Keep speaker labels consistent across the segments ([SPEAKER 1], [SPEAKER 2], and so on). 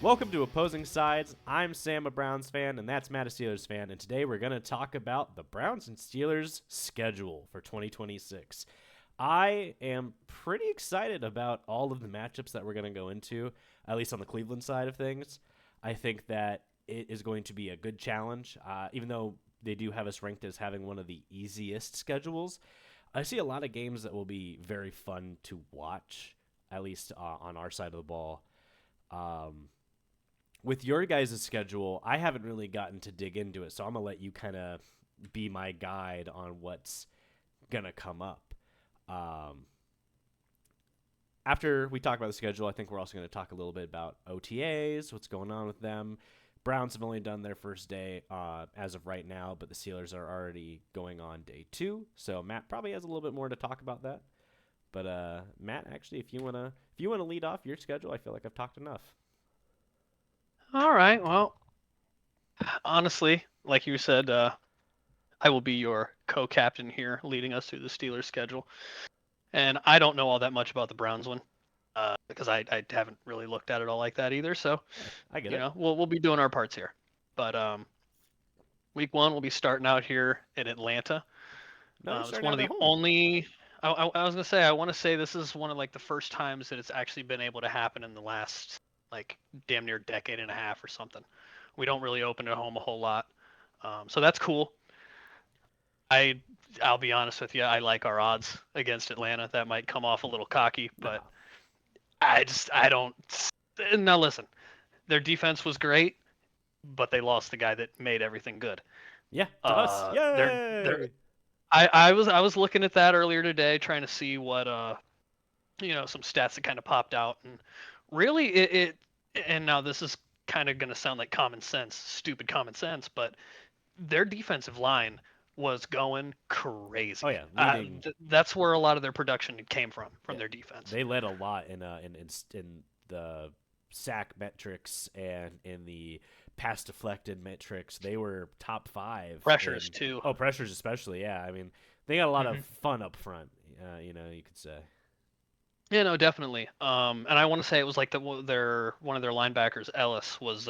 [SPEAKER 1] Welcome to Opposing Sides. I'm Sam, a Browns fan, and that's Matt, a Steelers fan. And today we're going to talk about the Browns and Steelers schedule for 2026. I am pretty excited about all of the matchups that we're going to go into, at least on the Cleveland side of things. I think that it is going to be a good challenge, even though they do have us ranked as having one of the easiest schedules. I see a lot of games that will be very fun to watch, at least on our side of the ball. With your guys' schedule, I haven't really gotten to dig into it, so I'm going to let you kind of be my guide on what's going to come up. After we talk about the schedule, I think we're also going to talk a little bit about OTAs, what's going on with them. Browns have only done their first day as of right now, but the Steelers are already going on day 2, so Matt probably has a little bit more to talk about that. But Matt, actually, if you wanna lead off your schedule, I feel like I've talked enough.
[SPEAKER 2] All right. Well, honestly, like you said, I will be your co-captain here, leading us through the Steelers schedule. And I don't know all that much about the Browns one, because I haven't really looked at it all like that either. So,
[SPEAKER 1] Yeah, I get it.
[SPEAKER 2] we'll be doing our parts here. But week one, we'll be starting out here in Atlanta.
[SPEAKER 1] No, you're
[SPEAKER 2] It's
[SPEAKER 1] starting
[SPEAKER 2] one
[SPEAKER 1] out
[SPEAKER 2] of
[SPEAKER 1] at
[SPEAKER 2] the
[SPEAKER 1] home.
[SPEAKER 2] only. I was gonna say I want to say this is one of like the first times that it's actually been able to happen in the last like damn near decade and a half or something. We don't really open at home a whole lot. So that's cool. I I'll be honest with you, I like our odds against Atlanta. That might come off a little cocky, but
[SPEAKER 1] No.
[SPEAKER 2] I don't. Now listen, their defense was great, but they lost the guy that made everything good.
[SPEAKER 1] Yeah, to us.
[SPEAKER 2] They're
[SPEAKER 1] Yay!
[SPEAKER 2] I was looking at that earlier today, trying to see what some stats that kind of popped out, and really and now this is kind of going to sound like common sense, stupid common sense, but their defensive line was going
[SPEAKER 1] Oh
[SPEAKER 2] crazy.
[SPEAKER 1] yeah, leading.
[SPEAKER 2] That's where a lot of their production came from
[SPEAKER 1] Yeah,
[SPEAKER 2] their defense.
[SPEAKER 1] they led a lot in the sack metrics and in the pass deflected metrics. They were top 5
[SPEAKER 2] Pressures
[SPEAKER 1] in
[SPEAKER 2] too.
[SPEAKER 1] pressures especially. Yeah, I mean they got a lot of
[SPEAKER 2] Hmm.
[SPEAKER 1] fun up front. You could say.
[SPEAKER 2] Yeah, no, definitely. And I want to say it was like their one of their linebackers, Ellis, was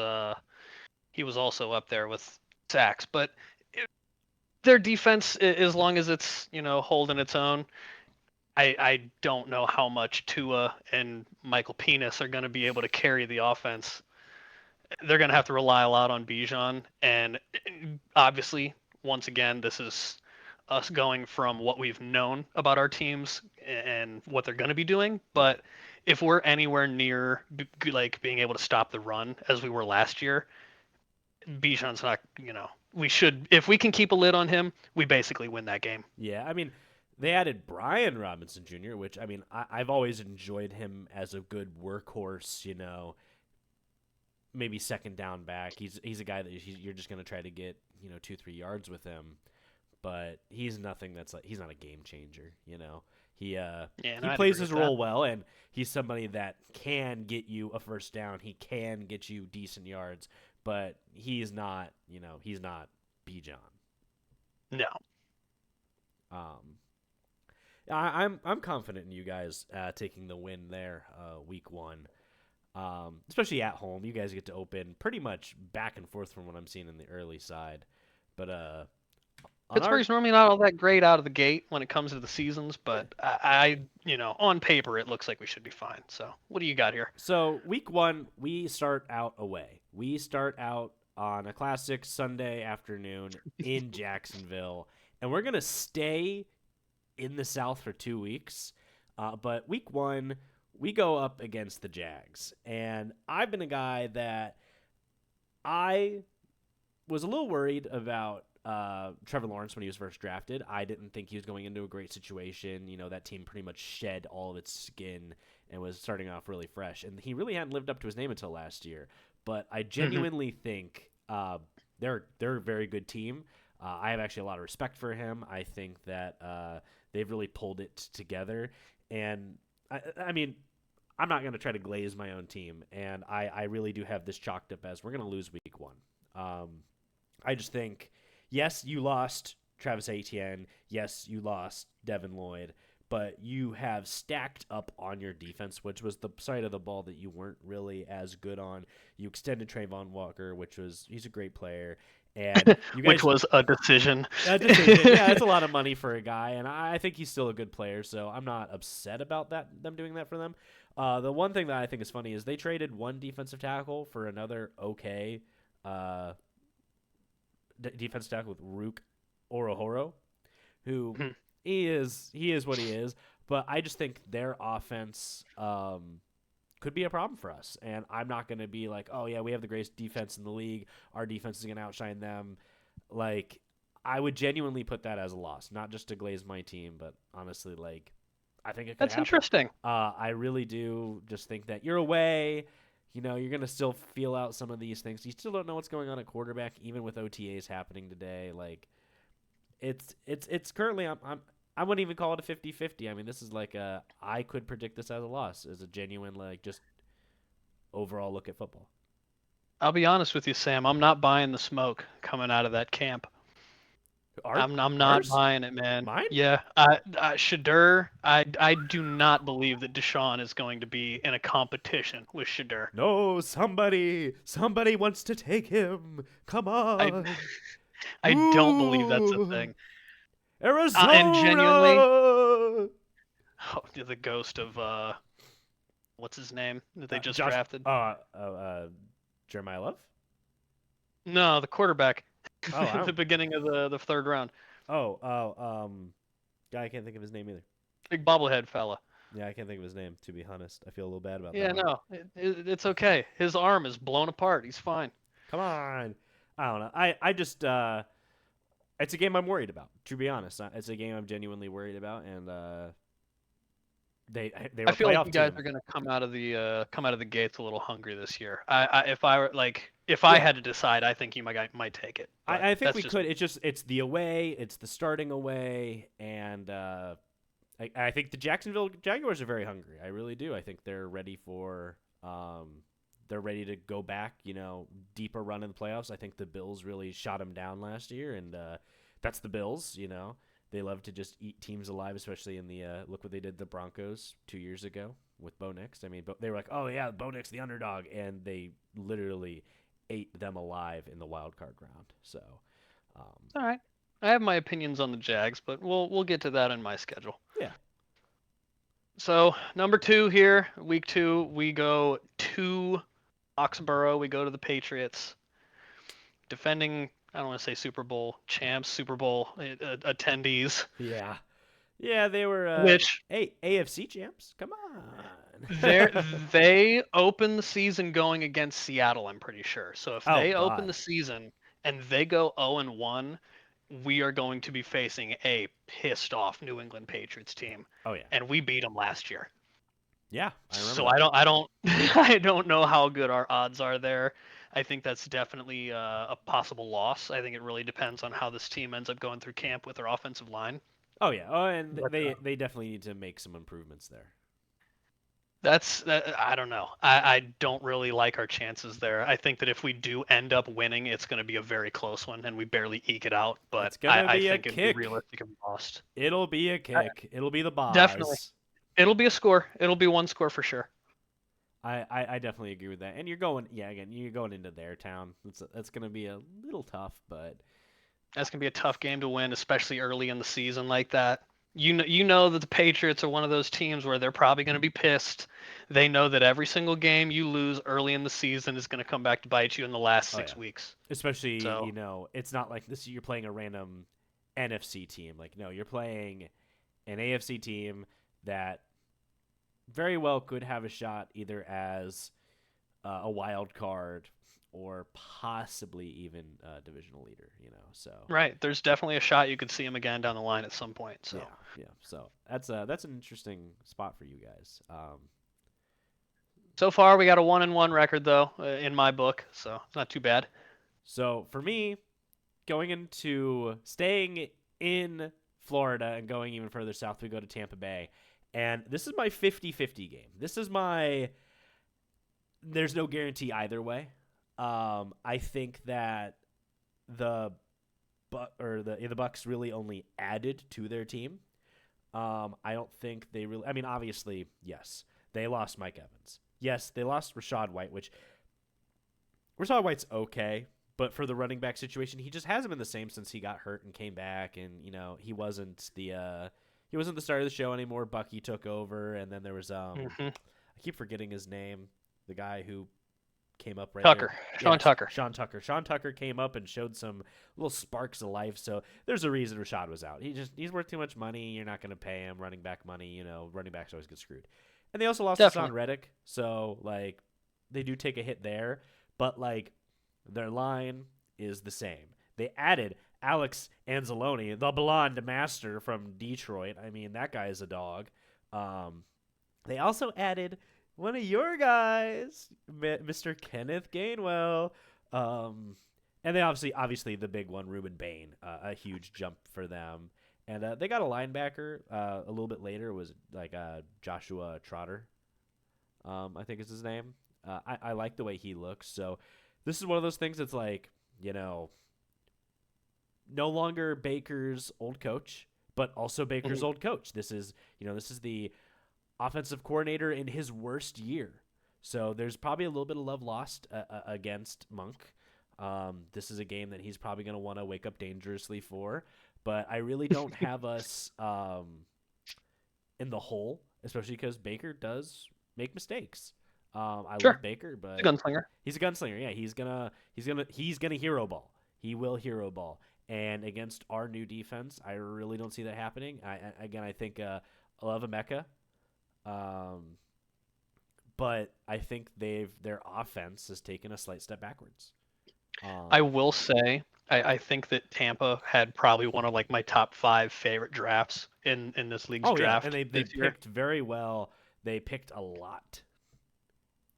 [SPEAKER 2] he was also up there with sacks, but their defense, as long as it's holding its own, I don't know how much Tua and Michael Penis are going to be able to carry the offense. They're going to have to rely a lot on Bijan, and obviously, once again, this is us going from what we've known about our teams and what they're going to be doing.
[SPEAKER 1] Yeah.
[SPEAKER 2] But if we're anywhere near like being able to stop the run as we were last year, Bijan's not. We should, if we can keep a lid on him, we basically win that game.
[SPEAKER 1] Yeah, I mean, they added Brian Robinson Jr., which I mean, I've always enjoyed him as a good workhorse. Maybe second down back. He's a guy that you're just gonna try to get 2-3 yards with him, but he's nothing that's like he's not a game changer. He
[SPEAKER 2] Yeah, and
[SPEAKER 1] he
[SPEAKER 2] I'd
[SPEAKER 1] plays
[SPEAKER 2] agree
[SPEAKER 1] his
[SPEAKER 2] with that.
[SPEAKER 1] role well, and he's somebody that can get you a first down. He can get you decent yards, but he's not Bijan.
[SPEAKER 2] No.
[SPEAKER 1] Um, I'm confident in you guys taking the win there, week one. Especially at home, you guys get to open pretty much back and forth from what I'm seeing in the early side. But on our
[SPEAKER 2] Pittsburgh's normally not all that great out of the gate when it comes to the seasons,
[SPEAKER 1] yeah,
[SPEAKER 2] but on paper it looks like we should be fine. So, what do you got here?
[SPEAKER 1] so week one we start out away. We start out on a classic Sunday afternoon in Jacksonville, and we're gonna stay in the South for 2 weeks. But week one, we go up against the Jags. And I've been a guy that I was a little worried about Trevor Lawrence when he was first drafted. I didn't think he was going into a great situation. That team pretty much shed all of its skin and was starting off really fresh. And he really hadn't lived up to his name until last year. But I
[SPEAKER 2] Hmm.
[SPEAKER 1] genuinely think they're a very good team. I have actually a lot of respect for him. I think that they've really pulled it together. And I mean, I'm not going to try to glaze my own team. And I really do have this chalked up as we're going to lose week one. Um, I just think, yes, you lost Travis Etienne. Yes, you lost Devin Lloyd. but you have stacked up on your defense, which was the side of the ball that you weren't really as good on. You extended Trayvon Walker, he's a great player, and you
[SPEAKER 2] Which
[SPEAKER 1] guys
[SPEAKER 2] was a decision.
[SPEAKER 1] a decision. Yeah, it's a lot of money for a guy, and I think he's still a good player, so I'm not upset about them doing that for them. The one thing that I think is funny is they traded one defensive tackle for another okay defensive tackle with Rook Orohoro, who he is what he is, but I just think their offense could be a problem for us, and I'm not going to be like, oh yeah, we have the greatest defense in the league, our defense is going to outshine them. Like, I would genuinely put that as a loss, not just to glaze my team, but honestly, like, I think it could
[SPEAKER 2] That's
[SPEAKER 1] happen.
[SPEAKER 2] interesting.
[SPEAKER 1] I really do just think that you're away. You know, you're going to still feel out some of these things. You still don't know what's going on at quarterback, even with OTAs happening today. Like, it's currently I wouldn't even call it a 50-50. I mean, this is like I could predict this as a loss, as a genuine like just overall look at football.
[SPEAKER 2] I'll be honest with you, Sam. I'm not buying the smoke coming out of that camp. I'm not
[SPEAKER 1] Ours?
[SPEAKER 2] buying it, man.
[SPEAKER 1] Mine?
[SPEAKER 2] Yeah, Shadur. I do not believe that Deshaun is going to be in a competition with Shadur.
[SPEAKER 1] No, somebody wants to take him. Come on.
[SPEAKER 2] I don't believe that's a thing.
[SPEAKER 1] Arizona.
[SPEAKER 2] And genuinely, the ghost of what's his name that they just drafted?
[SPEAKER 1] Jeremiah Love?
[SPEAKER 2] No, the quarterback.
[SPEAKER 1] Oh,
[SPEAKER 2] at the beginning of the third round.
[SPEAKER 1] Guy, I can't think of his name either.
[SPEAKER 2] Big bobblehead fella.
[SPEAKER 1] Yeah, I can't think of his name, to be honest. I feel a little bad about that.
[SPEAKER 2] Yeah, no, it's okay. His arm is blown apart. He's fine.
[SPEAKER 1] Come on. I don't know. I just it's a game I'm worried about. To be honest, it's a game I'm genuinely worried about, and they were
[SPEAKER 2] I feel like you guys
[SPEAKER 1] team.
[SPEAKER 2] are gonna come out of the gates a little hungry this year. If I had to decide, I think you might take it.
[SPEAKER 1] I think we could. It's the away, it's the starting away, and I think the Jacksonville Jaguars are very hungry. I really do. I think they're ready for they're ready to go back, deeper run in the playoffs. I think the Bills really shot them down last year, and that's the Bills, They love to just eat teams alive, especially in the look what they did to the Broncos 2 years ago with Bo Nix. I mean, they were like, oh, yeah, Bo Nix, the underdog, and they literally ate them alive in the wild card round. So,
[SPEAKER 2] all right. I have my opinions on the Jags, but we'll get to that in my schedule.
[SPEAKER 1] Yeah.
[SPEAKER 2] So, number 2 here, week 2, we go to Foxborough. We go to the Patriots. Defending, I don't want to say Super Bowl champs, Super Bowl attendees.
[SPEAKER 1] Yeah. Yeah, they were AFC champs. Come on.
[SPEAKER 2] They open the season going against Seattle, I'm pretty sure. So if they open the season and they go 0-1, we are going to be facing a pissed off New England Patriots team.
[SPEAKER 1] Oh yeah.
[SPEAKER 2] And we beat them last year.
[SPEAKER 1] Yeah, I remember.
[SPEAKER 2] So I don't know how good our odds are there. I think that's definitely a possible loss. I think it really depends on how this team ends up going through camp with their offensive line.
[SPEAKER 1] Oh yeah. Oh, and they definitely need to make some improvements there.
[SPEAKER 2] I don't know. I don't really like our chances there. I think that if we do end up winning, it's going to be a very close one, and we barely eke it out. But I think it'd be realistic if we lost.
[SPEAKER 1] It'll be a kick. It'll be the boss.
[SPEAKER 2] Definitely. It'll be a score. It'll be one score for sure.
[SPEAKER 1] I definitely agree with that. And you're going into their town. That's going to be a little tough, but
[SPEAKER 2] that's going to be a tough game to win, especially early in the season like that. You know that the Patriots are one of those teams where they're probably going to be pissed. They know that every single game you lose early in the season is going to come back to bite you in the last 6 weeks.
[SPEAKER 1] Especially, it's not like this. You're playing a random NFC team. Like, no, you're playing an AFC team that very well could have a shot either as a wild card or possibly even a divisional leader, so.
[SPEAKER 2] Right. There's definitely a shot you could see him again down the line at some point. So.
[SPEAKER 1] Yeah. So that's an interesting spot for you guys.
[SPEAKER 2] So far, we got a 1-1 record, though, in my book, so it's not too bad.
[SPEAKER 1] So for me, staying in Florida and going even further south, we go to Tampa Bay. And this is my 50-50 game. There's no guarantee either way. I think that the Bucks really only added to their team. I don't think they really. I mean, obviously, yes, they lost Mike Evans. Yes, they lost Rashad White, which Rashad White's okay, but for the running back situation, he just hasn't been the same since he got hurt and came back. And he wasn't the star of the show anymore. Bucky took over, and then there was
[SPEAKER 2] Hmm.
[SPEAKER 1] I keep forgetting his name, the guy who came up right there.
[SPEAKER 2] Tucker, Sean
[SPEAKER 1] Yes,
[SPEAKER 2] Tucker.
[SPEAKER 1] Sean Tucker. Sean Tucker came up and showed some little sparks of life. So there's a reason Rashad was out. He's worth too much money. You're not going to pay him running back money. Running backs always get screwed. And they also lost Hassan
[SPEAKER 2] Definitely.
[SPEAKER 1] Reddick, so like they do take a hit there. But like their line is the same. They added Alex Anzalone, the blonde master from Detroit. I mean, that guy is a dog. They also added one of your guys, Mr. Kenneth Gainwell. And they obviously the big one, Ruben Bain, a huge jump for them. And they got a linebacker a little bit later. Was like Joshua Trotter, I think is his name. I like the way he looks. So this is one of those things that's like, no longer Baker's old coach, but also Baker's
[SPEAKER 2] Mhm.
[SPEAKER 1] old coach. This is the offensive coordinator in his worst year. So there's probably a little bit of love lost against Monk. This is a game that he's probably going to want to wake up dangerously for. But I really don't have us in the hole, especially because Baker does make mistakes. I love
[SPEAKER 2] Sure.
[SPEAKER 1] Baker,
[SPEAKER 2] The
[SPEAKER 1] but
[SPEAKER 2] gunslinger.
[SPEAKER 1] he's a gunslinger. Yeah, he's gonna hero ball. He will hero ball. And against our new defense, I really don't see that happening. I think I love Emeka, um, but I think their offense has taken a slight step backwards.
[SPEAKER 2] I
[SPEAKER 1] Um,
[SPEAKER 2] will say, I think that Tampa had probably one of like my top 5 favorite drafts in this league's
[SPEAKER 1] oh yeah, and
[SPEAKER 2] draft
[SPEAKER 1] they
[SPEAKER 2] this year.
[SPEAKER 1] picked very well. They picked a lot.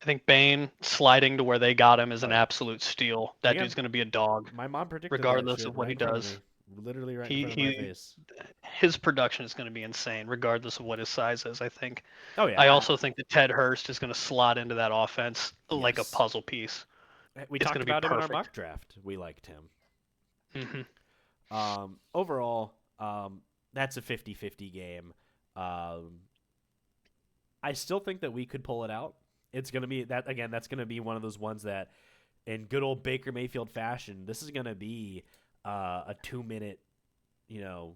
[SPEAKER 2] I think Bain sliding to where they got him is
[SPEAKER 1] Oh
[SPEAKER 2] an
[SPEAKER 1] yeah,
[SPEAKER 2] absolute steal. That
[SPEAKER 1] yeah.
[SPEAKER 2] dude's going to be a dog,
[SPEAKER 1] My mom predicted that
[SPEAKER 2] regardless
[SPEAKER 1] shit
[SPEAKER 2] of what
[SPEAKER 1] right
[SPEAKER 2] he
[SPEAKER 1] in front of
[SPEAKER 2] does.
[SPEAKER 1] me, literally right in
[SPEAKER 2] He
[SPEAKER 1] front of my
[SPEAKER 2] he
[SPEAKER 1] face.
[SPEAKER 2] his production is going to be insane, regardless of what his size is. I think.
[SPEAKER 1] Oh
[SPEAKER 2] I
[SPEAKER 1] yeah,
[SPEAKER 2] also think that Ted Hurst is going to slot into that offense like a
[SPEAKER 1] yes.
[SPEAKER 2] puzzle piece.
[SPEAKER 1] We
[SPEAKER 2] It's
[SPEAKER 1] talked
[SPEAKER 2] going to be
[SPEAKER 1] about him in our
[SPEAKER 2] perfect.
[SPEAKER 1] mock draft. We liked him.
[SPEAKER 2] Hmm.
[SPEAKER 1] Overall, that's a 50-50 game. Um, I still think that we could pull it out. It's going to be that again. That's going to be one of those ones that, in good old Baker Mayfield fashion, this is going to be a 2 minute, you know,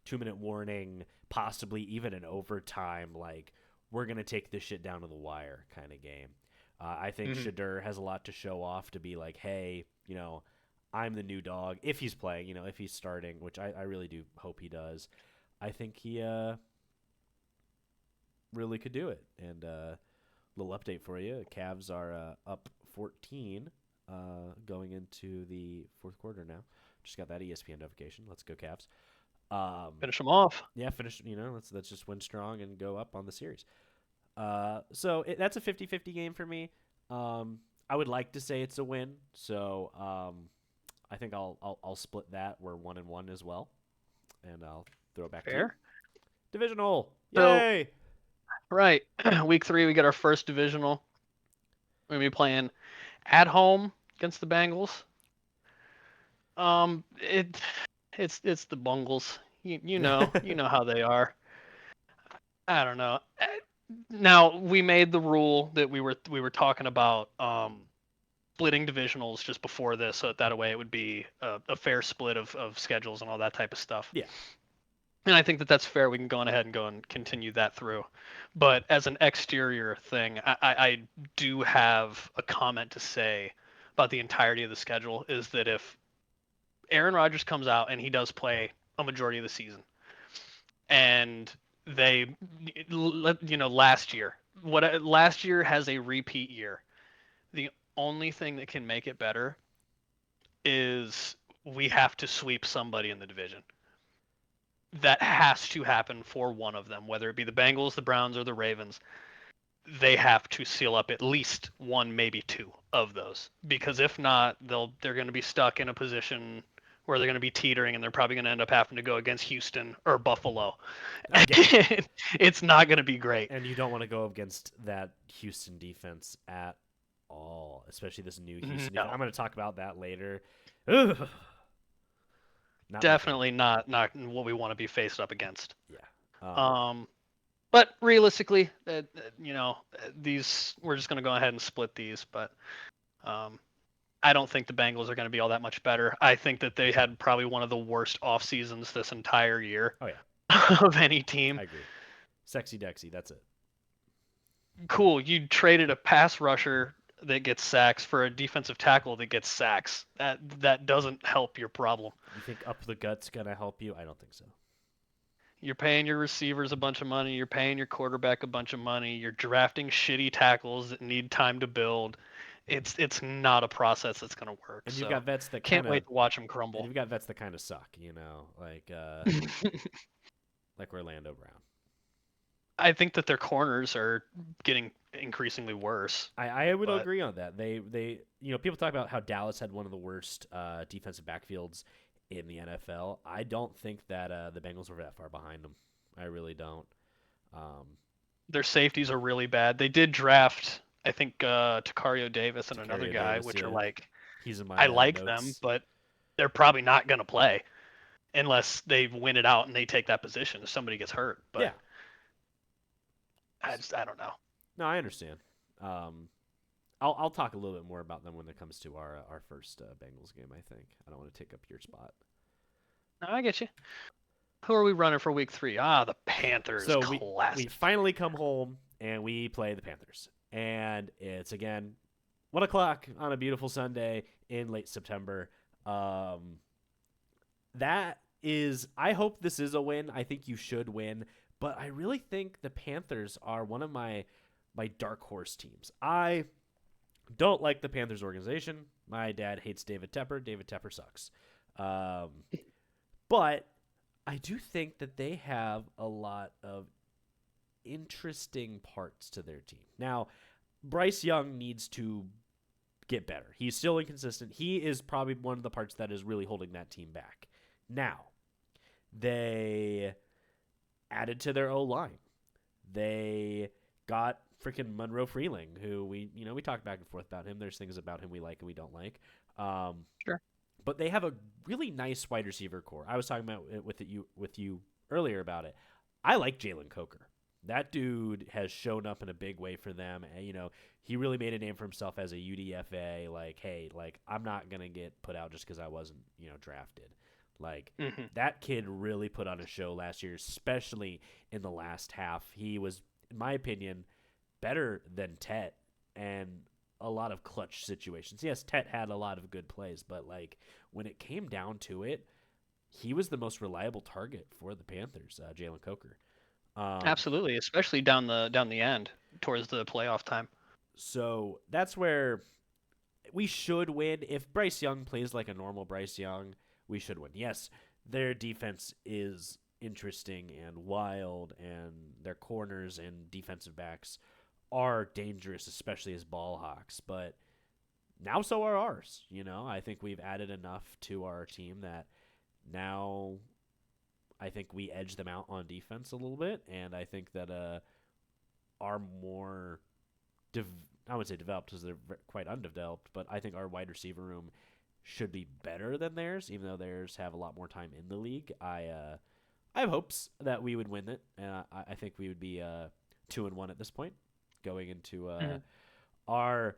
[SPEAKER 1] 2 minute warning, possibly even an overtime. Like we're going to take this shit down to the wire kind of game. I think
[SPEAKER 2] Hmm.
[SPEAKER 1] Shadur has a lot to show off to be like, hey, I'm the new dog. If he's playing, if he's starting, which I really do hope he does, I think he really could do it. And little update for you: Cavs are up 14 going into the fourth quarter now. Just got that ESPN notification. Let's go Cavs. Um,
[SPEAKER 2] Finish him off.
[SPEAKER 1] yeah, finish. Let's just win strong and go up on the series. That's a 50-50 game for me. I would like to say it's a win, so I think I'll split that. We're 1-1 as well, and I'll throw it back to you.
[SPEAKER 2] Fair.
[SPEAKER 1] Divisional,
[SPEAKER 2] So
[SPEAKER 1] yay!
[SPEAKER 2] right, week 3 we get our first divisional. We're gonna be playing at home against the Bengals. It's the Bungles. You know how they are. I don't know. Now we made the rule that we were talking about splitting divisionals just before this, so that way it would be a fair split of schedules and all that type of stuff.
[SPEAKER 1] Yeah,
[SPEAKER 2] And I think that that's fair. We can go on ahead and go and continue that through. But as an exterior thing, I do have a comment to say about the entirety of the schedule is that if Aaron Rodgers comes out and he does play a majority of the season, and they, last year has a repeat year. The only thing that can make it better is we have to sweep somebody in the division. That has to happen for one of them, whether it be the Bengals, the Browns, or the Ravens. They have to seal up at least one, maybe two of those, because if not, they're going to be stuck in a position where they're going to be teetering, and they're probably going to end up having to go against Houston or Buffalo.
[SPEAKER 1] again,
[SPEAKER 2] It's not going to be great.
[SPEAKER 1] and you don't want to go against that Houston defense at all, especially this new Houston defense.
[SPEAKER 2] No,
[SPEAKER 1] I'm going to talk about that later. Ugh. Not my thing.
[SPEAKER 2] definitely not what we want to be faced up against.
[SPEAKER 1] Yeah. Um,
[SPEAKER 2] Um, but realistically, these we're just gonna go ahead and split these. But um, I don't think the Bengals are going to be all that much better. I think that they had probably one of the worst off seasons this entire year
[SPEAKER 1] oh yeah,
[SPEAKER 2] of any team.
[SPEAKER 1] I agree. Sexy Dexy, that's it.
[SPEAKER 2] Cool, you traded a pass rusher that gets sacks for a defensive tackle that gets sacks. That doesn't help your problem.
[SPEAKER 1] You think up the gut's gonna help you? I don't think so.
[SPEAKER 2] You're paying your receivers a bunch of money. You're paying your quarterback a bunch of money. You're drafting shitty tackles that need time to build. It's not a process that's going to work.
[SPEAKER 1] And you've
[SPEAKER 2] So
[SPEAKER 1] got vets that
[SPEAKER 2] can't
[SPEAKER 1] kind of
[SPEAKER 2] wait to watch them
[SPEAKER 1] and
[SPEAKER 2] crumble.
[SPEAKER 1] you've got vets that kind of suck, like Orlando Brown.
[SPEAKER 2] I think that their corners are getting increasingly worse.
[SPEAKER 1] I would
[SPEAKER 2] But
[SPEAKER 1] agree on that. They people talk about how Dallas had one of the worst defensive backfields in the NFL. I don't think that the Bengals were that far behind them. I really don't. Um,
[SPEAKER 2] their safeties are really bad. They did draft, I think, Takario Davis and another
[SPEAKER 1] Takario
[SPEAKER 2] guy,
[SPEAKER 1] Davis,
[SPEAKER 2] which are
[SPEAKER 1] yeah,
[SPEAKER 2] like,
[SPEAKER 1] he's in my
[SPEAKER 2] I like them,
[SPEAKER 1] notes.
[SPEAKER 2] but they're probably not going to play unless they win it out and they take that position if somebody gets hurt. But
[SPEAKER 1] Yeah,
[SPEAKER 2] I don't know.
[SPEAKER 1] no, I understand. Um, I'll talk a little bit more about them when it comes to our first Bengals game. I think I don't want to take up your spot.
[SPEAKER 2] No, I get you. Who are we running for week 3? The Panthers.
[SPEAKER 1] So we
[SPEAKER 2] Classic.
[SPEAKER 1] finally come home and we play the Panthers, and it's again 1 o'clock on a beautiful Sunday in late September. That is, I hope this is a win. I think you should win, but I really think the Panthers are one of my dark horse teams. I don't like the Panthers organization. My dad hates David Tepper. David Tepper sucks. But I do think that they have a lot of interesting parts to their team. Now, Bryce Young needs to get better. He's still inconsistent. He is probably one of the parts that is really holding that team back. Now, they added to their O line. They got freaking Monroe Freeling, who we talk back and forth about him. There's things about him we like and we don't like.
[SPEAKER 2] Sure.
[SPEAKER 1] But they have a really nice wide receiver core. I was talking about it with you earlier about it. I like Jalen Coker. That dude has shown up in a big way for them. And, he really made a name for himself as a UDFA. Like, hey, like I'm not gonna get put out just because I wasn't, drafted. Like that kid really put on a show last year, especially in the last half. He was, in my opinion, better than Tet and a lot of clutch situations. Yes, Tet had a lot of good plays, but like when it came down to it, he was the most reliable target for the Panthers, Jalen Coker.
[SPEAKER 2] Absolutely, especially down the end towards the playoff time.
[SPEAKER 1] So that's where we should win. If Bryce Young plays like a normal Bryce Young, we should win. Yes, their defense is interesting and wild, and their corners and defensive backs are dangerous, especially as ball hawks. But now so are ours. I think we've added enough to our team that now I think we edge them out on defense a little bit, and I think that our more I would say developed because they're quite undeveloped, but I think our wide receiver room should be better than theirs, even though theirs have a lot more time in the league. I have hopes that we would win it, and I think we would be 2-1 at this point, going into our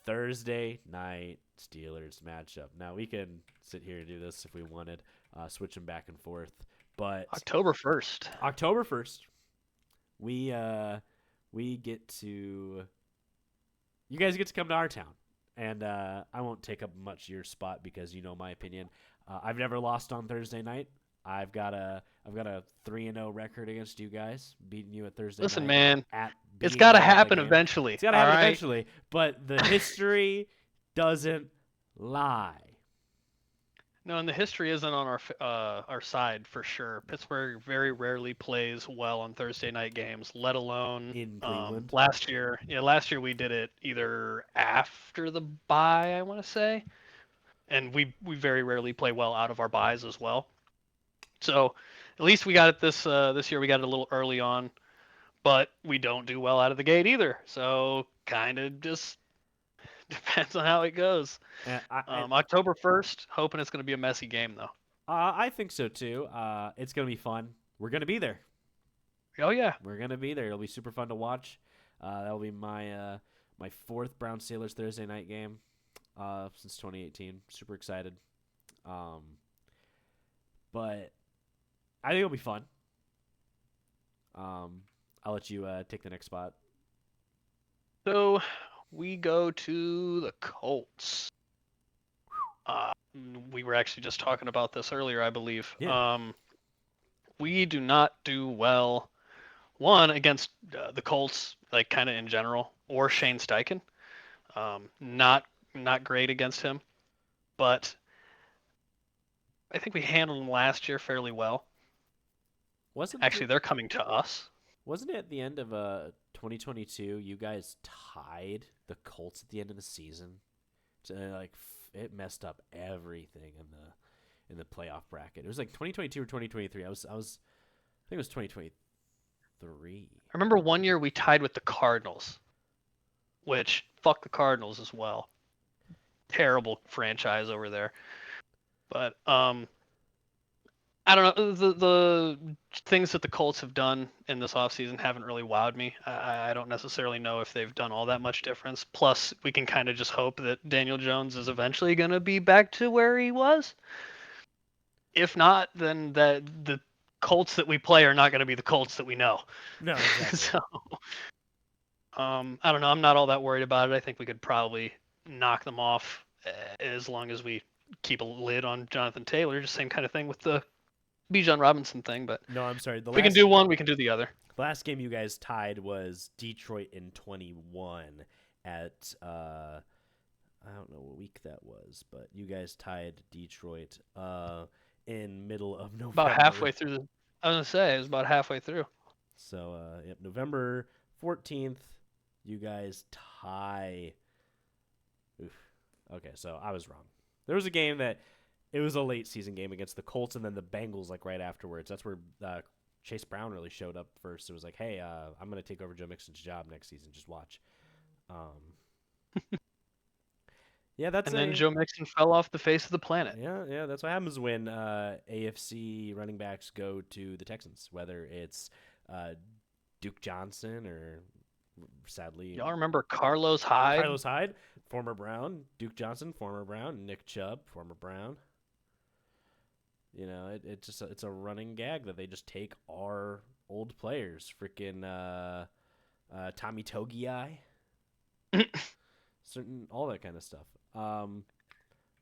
[SPEAKER 1] Thursday night Steelers matchup. Now we can sit here and do this if we wanted, switch them back and forth, but
[SPEAKER 2] October 1st.
[SPEAKER 1] October 1st, we get to. You guys get to come to our town, and I won't take up much of your spot because you know my opinion. I've never lost on Thursday night. I've got a 3-0 record against you guys, beating you at Thursday
[SPEAKER 2] Listen,
[SPEAKER 1] night.
[SPEAKER 2] man, it's got to happen eventually.
[SPEAKER 1] It's got to happen eventually, but the history doesn't lie.
[SPEAKER 2] No, and the history isn't on our side for sure. Pittsburgh very rarely plays well on Thursday night games, let alone
[SPEAKER 1] in Cleveland.
[SPEAKER 2] Last year we did it either after the bye, I want to say, and we very rarely play well out of our byes as well. So at least we got it this year. We got it a little early on, but we don't do well out of the gate either. So kind of just depends on how it goes. October 1st, hoping it's going to be a messy game, though.
[SPEAKER 1] I think so, too. It's going to be fun. We're going to be there.
[SPEAKER 2] Oh yeah.
[SPEAKER 1] We're gonna be there. It'll be super fun to watch. That'll be my fourth Brown Steelers Thursday night game since 2018. Super excited. Um, but I think it'll be fun. I'll let you take the next spot.
[SPEAKER 2] So we go to the Colts. Uh, we were actually just talking about this earlier, I believe.
[SPEAKER 1] Yeah.
[SPEAKER 2] We do not do well. One against the Colts, like kind of in general, or Shane Steichen. Not great against him, but I think we handled him last year fairly well.
[SPEAKER 1] Wasn't
[SPEAKER 2] Actually, they're coming to us.
[SPEAKER 1] Wasn't it at the end of 2022? You guys tied the Colts at the end of the season. So, it messed up everything in the playoff bracket. It was like 2022 or 2023. I think it was 2023.
[SPEAKER 2] I remember one year we tied with the Cardinals, which fuck the Cardinals as well. Terrible franchise over there. But I don't know. The things that the Colts have done in this offseason haven't really wowed me. I don't necessarily know if they've done all that much difference. Plus, we can kind of just hope that Daniel Jones is eventually going to be back to where he was. If not, then the Colts that we play are not going to be the Colts that we know.
[SPEAKER 1] No, exactly.
[SPEAKER 2] So, I don't know. I'm not all that worried about it. I think we could probably knock them off as long as we keep a lid on Jonathan Taylor. Just same kind of thing with the Bijan Robinson thing, but
[SPEAKER 1] No, I'm sorry.
[SPEAKER 2] we can do one, we can do the other.
[SPEAKER 1] The last game you guys tied was Detroit in 21 at I don't know what week that was, but you guys tied Detroit in middle of November.
[SPEAKER 2] About halfway through I was gonna say it was about halfway through.
[SPEAKER 1] So yep, November 14th, you guys tie. Oof. Okay, so I was wrong. There was a game that it was a late season game against the Colts, and then the Bengals like right afterwards. That's where Chase Brown really showed up first. It was like, hey, I'm gonna take over Joe Mixon's job next season. Just watch. Yeah, that's.
[SPEAKER 2] And then Joe Mixon fell off the face of the planet.
[SPEAKER 1] Yeah, that's what happens when AFC running backs go to the Texans. Whether it's Duke Johnson or sadly,
[SPEAKER 2] Y'all remember Carlos Hyde?
[SPEAKER 1] Carlos Hyde, former Brown. Duke Johnson, former Brown. Nick Chubb, former Brown. You know, it's a running gag that they just take our old players. Freaking Tommy Togiai. All that kind of stuff.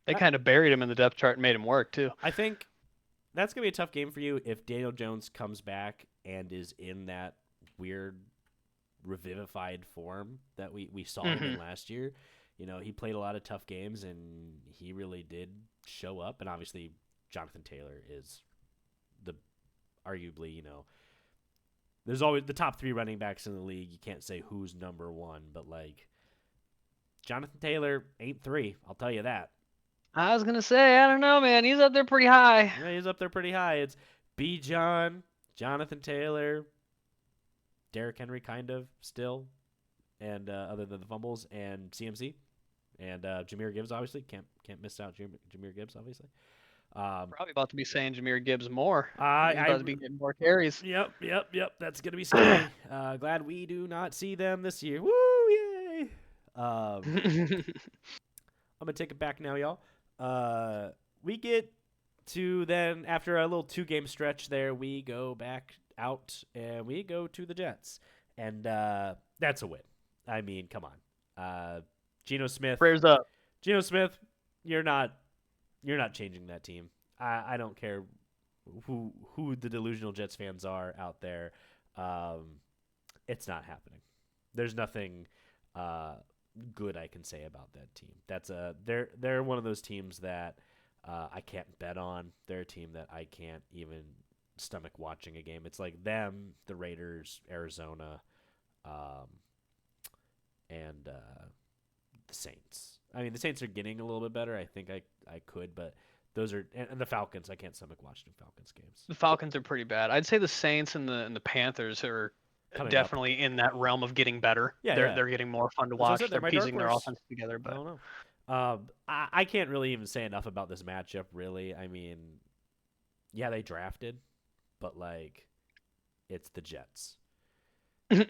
[SPEAKER 2] They kind of buried him in the depth chart and made him work too.
[SPEAKER 1] I think that's gonna be a tough game for you if Daniel Jones comes back and is in that weird revivified form that we saw him in last year. You know, he played a lot of tough games and he really did show up. And obviously, Jonathan Taylor is arguably, you know, there's always the top 3 running backs in the league. You can't say who's number 1, but like Jonathan Taylor ain't 3. I'll tell you that.
[SPEAKER 2] I was gonna say, I don't know, man. He's up there pretty high.
[SPEAKER 1] Yeah, he's up there pretty high. It's Bijan, Jonathan Taylor, Derrick Henry, kind of still, and other than the fumbles, and CMC, and Jahmyr Gibbs. Obviously, can't miss out Jahmyr Gibbs. Obviously,
[SPEAKER 2] probably about to be saying Jahmyr Gibbs more. He's
[SPEAKER 1] I
[SPEAKER 2] about to be getting more carries.
[SPEAKER 1] Yep. That's gonna be scary. Glad we do not see them this year. Woo! Yay! I'm gonna take it back now, y'all. We get to then after a little 2-game stretch there, we go back out and we go to the Jets, and that's a win. I mean, come on, Geno Smith.
[SPEAKER 2] Prayers up.
[SPEAKER 1] Geno Smith, you're not changing that team. I don't care who the delusional Jets fans are out there. It's not happening. There's nothing good I can say about that team. That's they're one of those teams that I can't bet on. They're a team that I can't even stomach watching a game. It's like them, the Raiders, Arizona, and the Saints. I mean, the Saints are getting a little bit better. I think I could, but those are and the Falcons. I can't stomach watching Falcons games.
[SPEAKER 2] The Falcons are pretty bad. I'd say the Saints and the Panthers are definitely in that realm of getting better.
[SPEAKER 1] Yeah,
[SPEAKER 2] they're getting more fun to watch. They're piecing their offense together. But
[SPEAKER 1] I don't know. I can't really even say enough about this matchup. Really, I mean, yeah, they drafted, but like, it's the Jets. Um,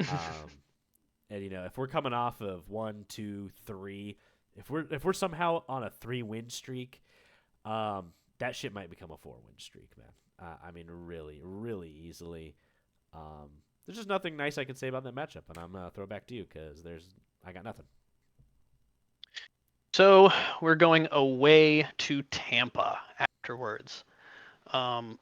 [SPEAKER 1] and if we're coming off of 1, 2, 3, if we're somehow on a 3-win streak, that shit might become a 4-win streak, man. I mean, really, really easily. There's just nothing nice I can say about that matchup, and I'm gonna throw it back to you because I got nothing.
[SPEAKER 2] So we're going away to Tampa afterwards. Um,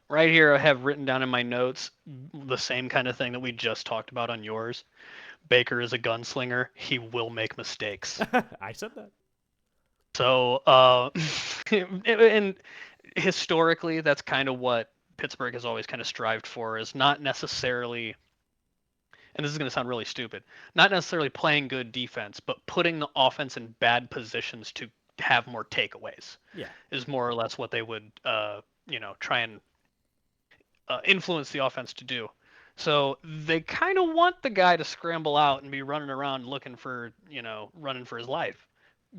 [SPEAKER 2] right here, I have written down in my notes the same kind of thing that we just talked about on yours. Baker is a gunslinger. He will make mistakes.
[SPEAKER 1] I said that.
[SPEAKER 2] So, and historically, that's kind of what Pittsburgh has always kind of strived for, is not necessarily, and this is going to sound really stupid, not necessarily playing good defense, but putting the offense in bad positions to have more takeaways.
[SPEAKER 1] Yeah.
[SPEAKER 2] Is more or less what they would, try and influence the offense to do. So they kind of want the guy to scramble out and be running around looking for, running for his life,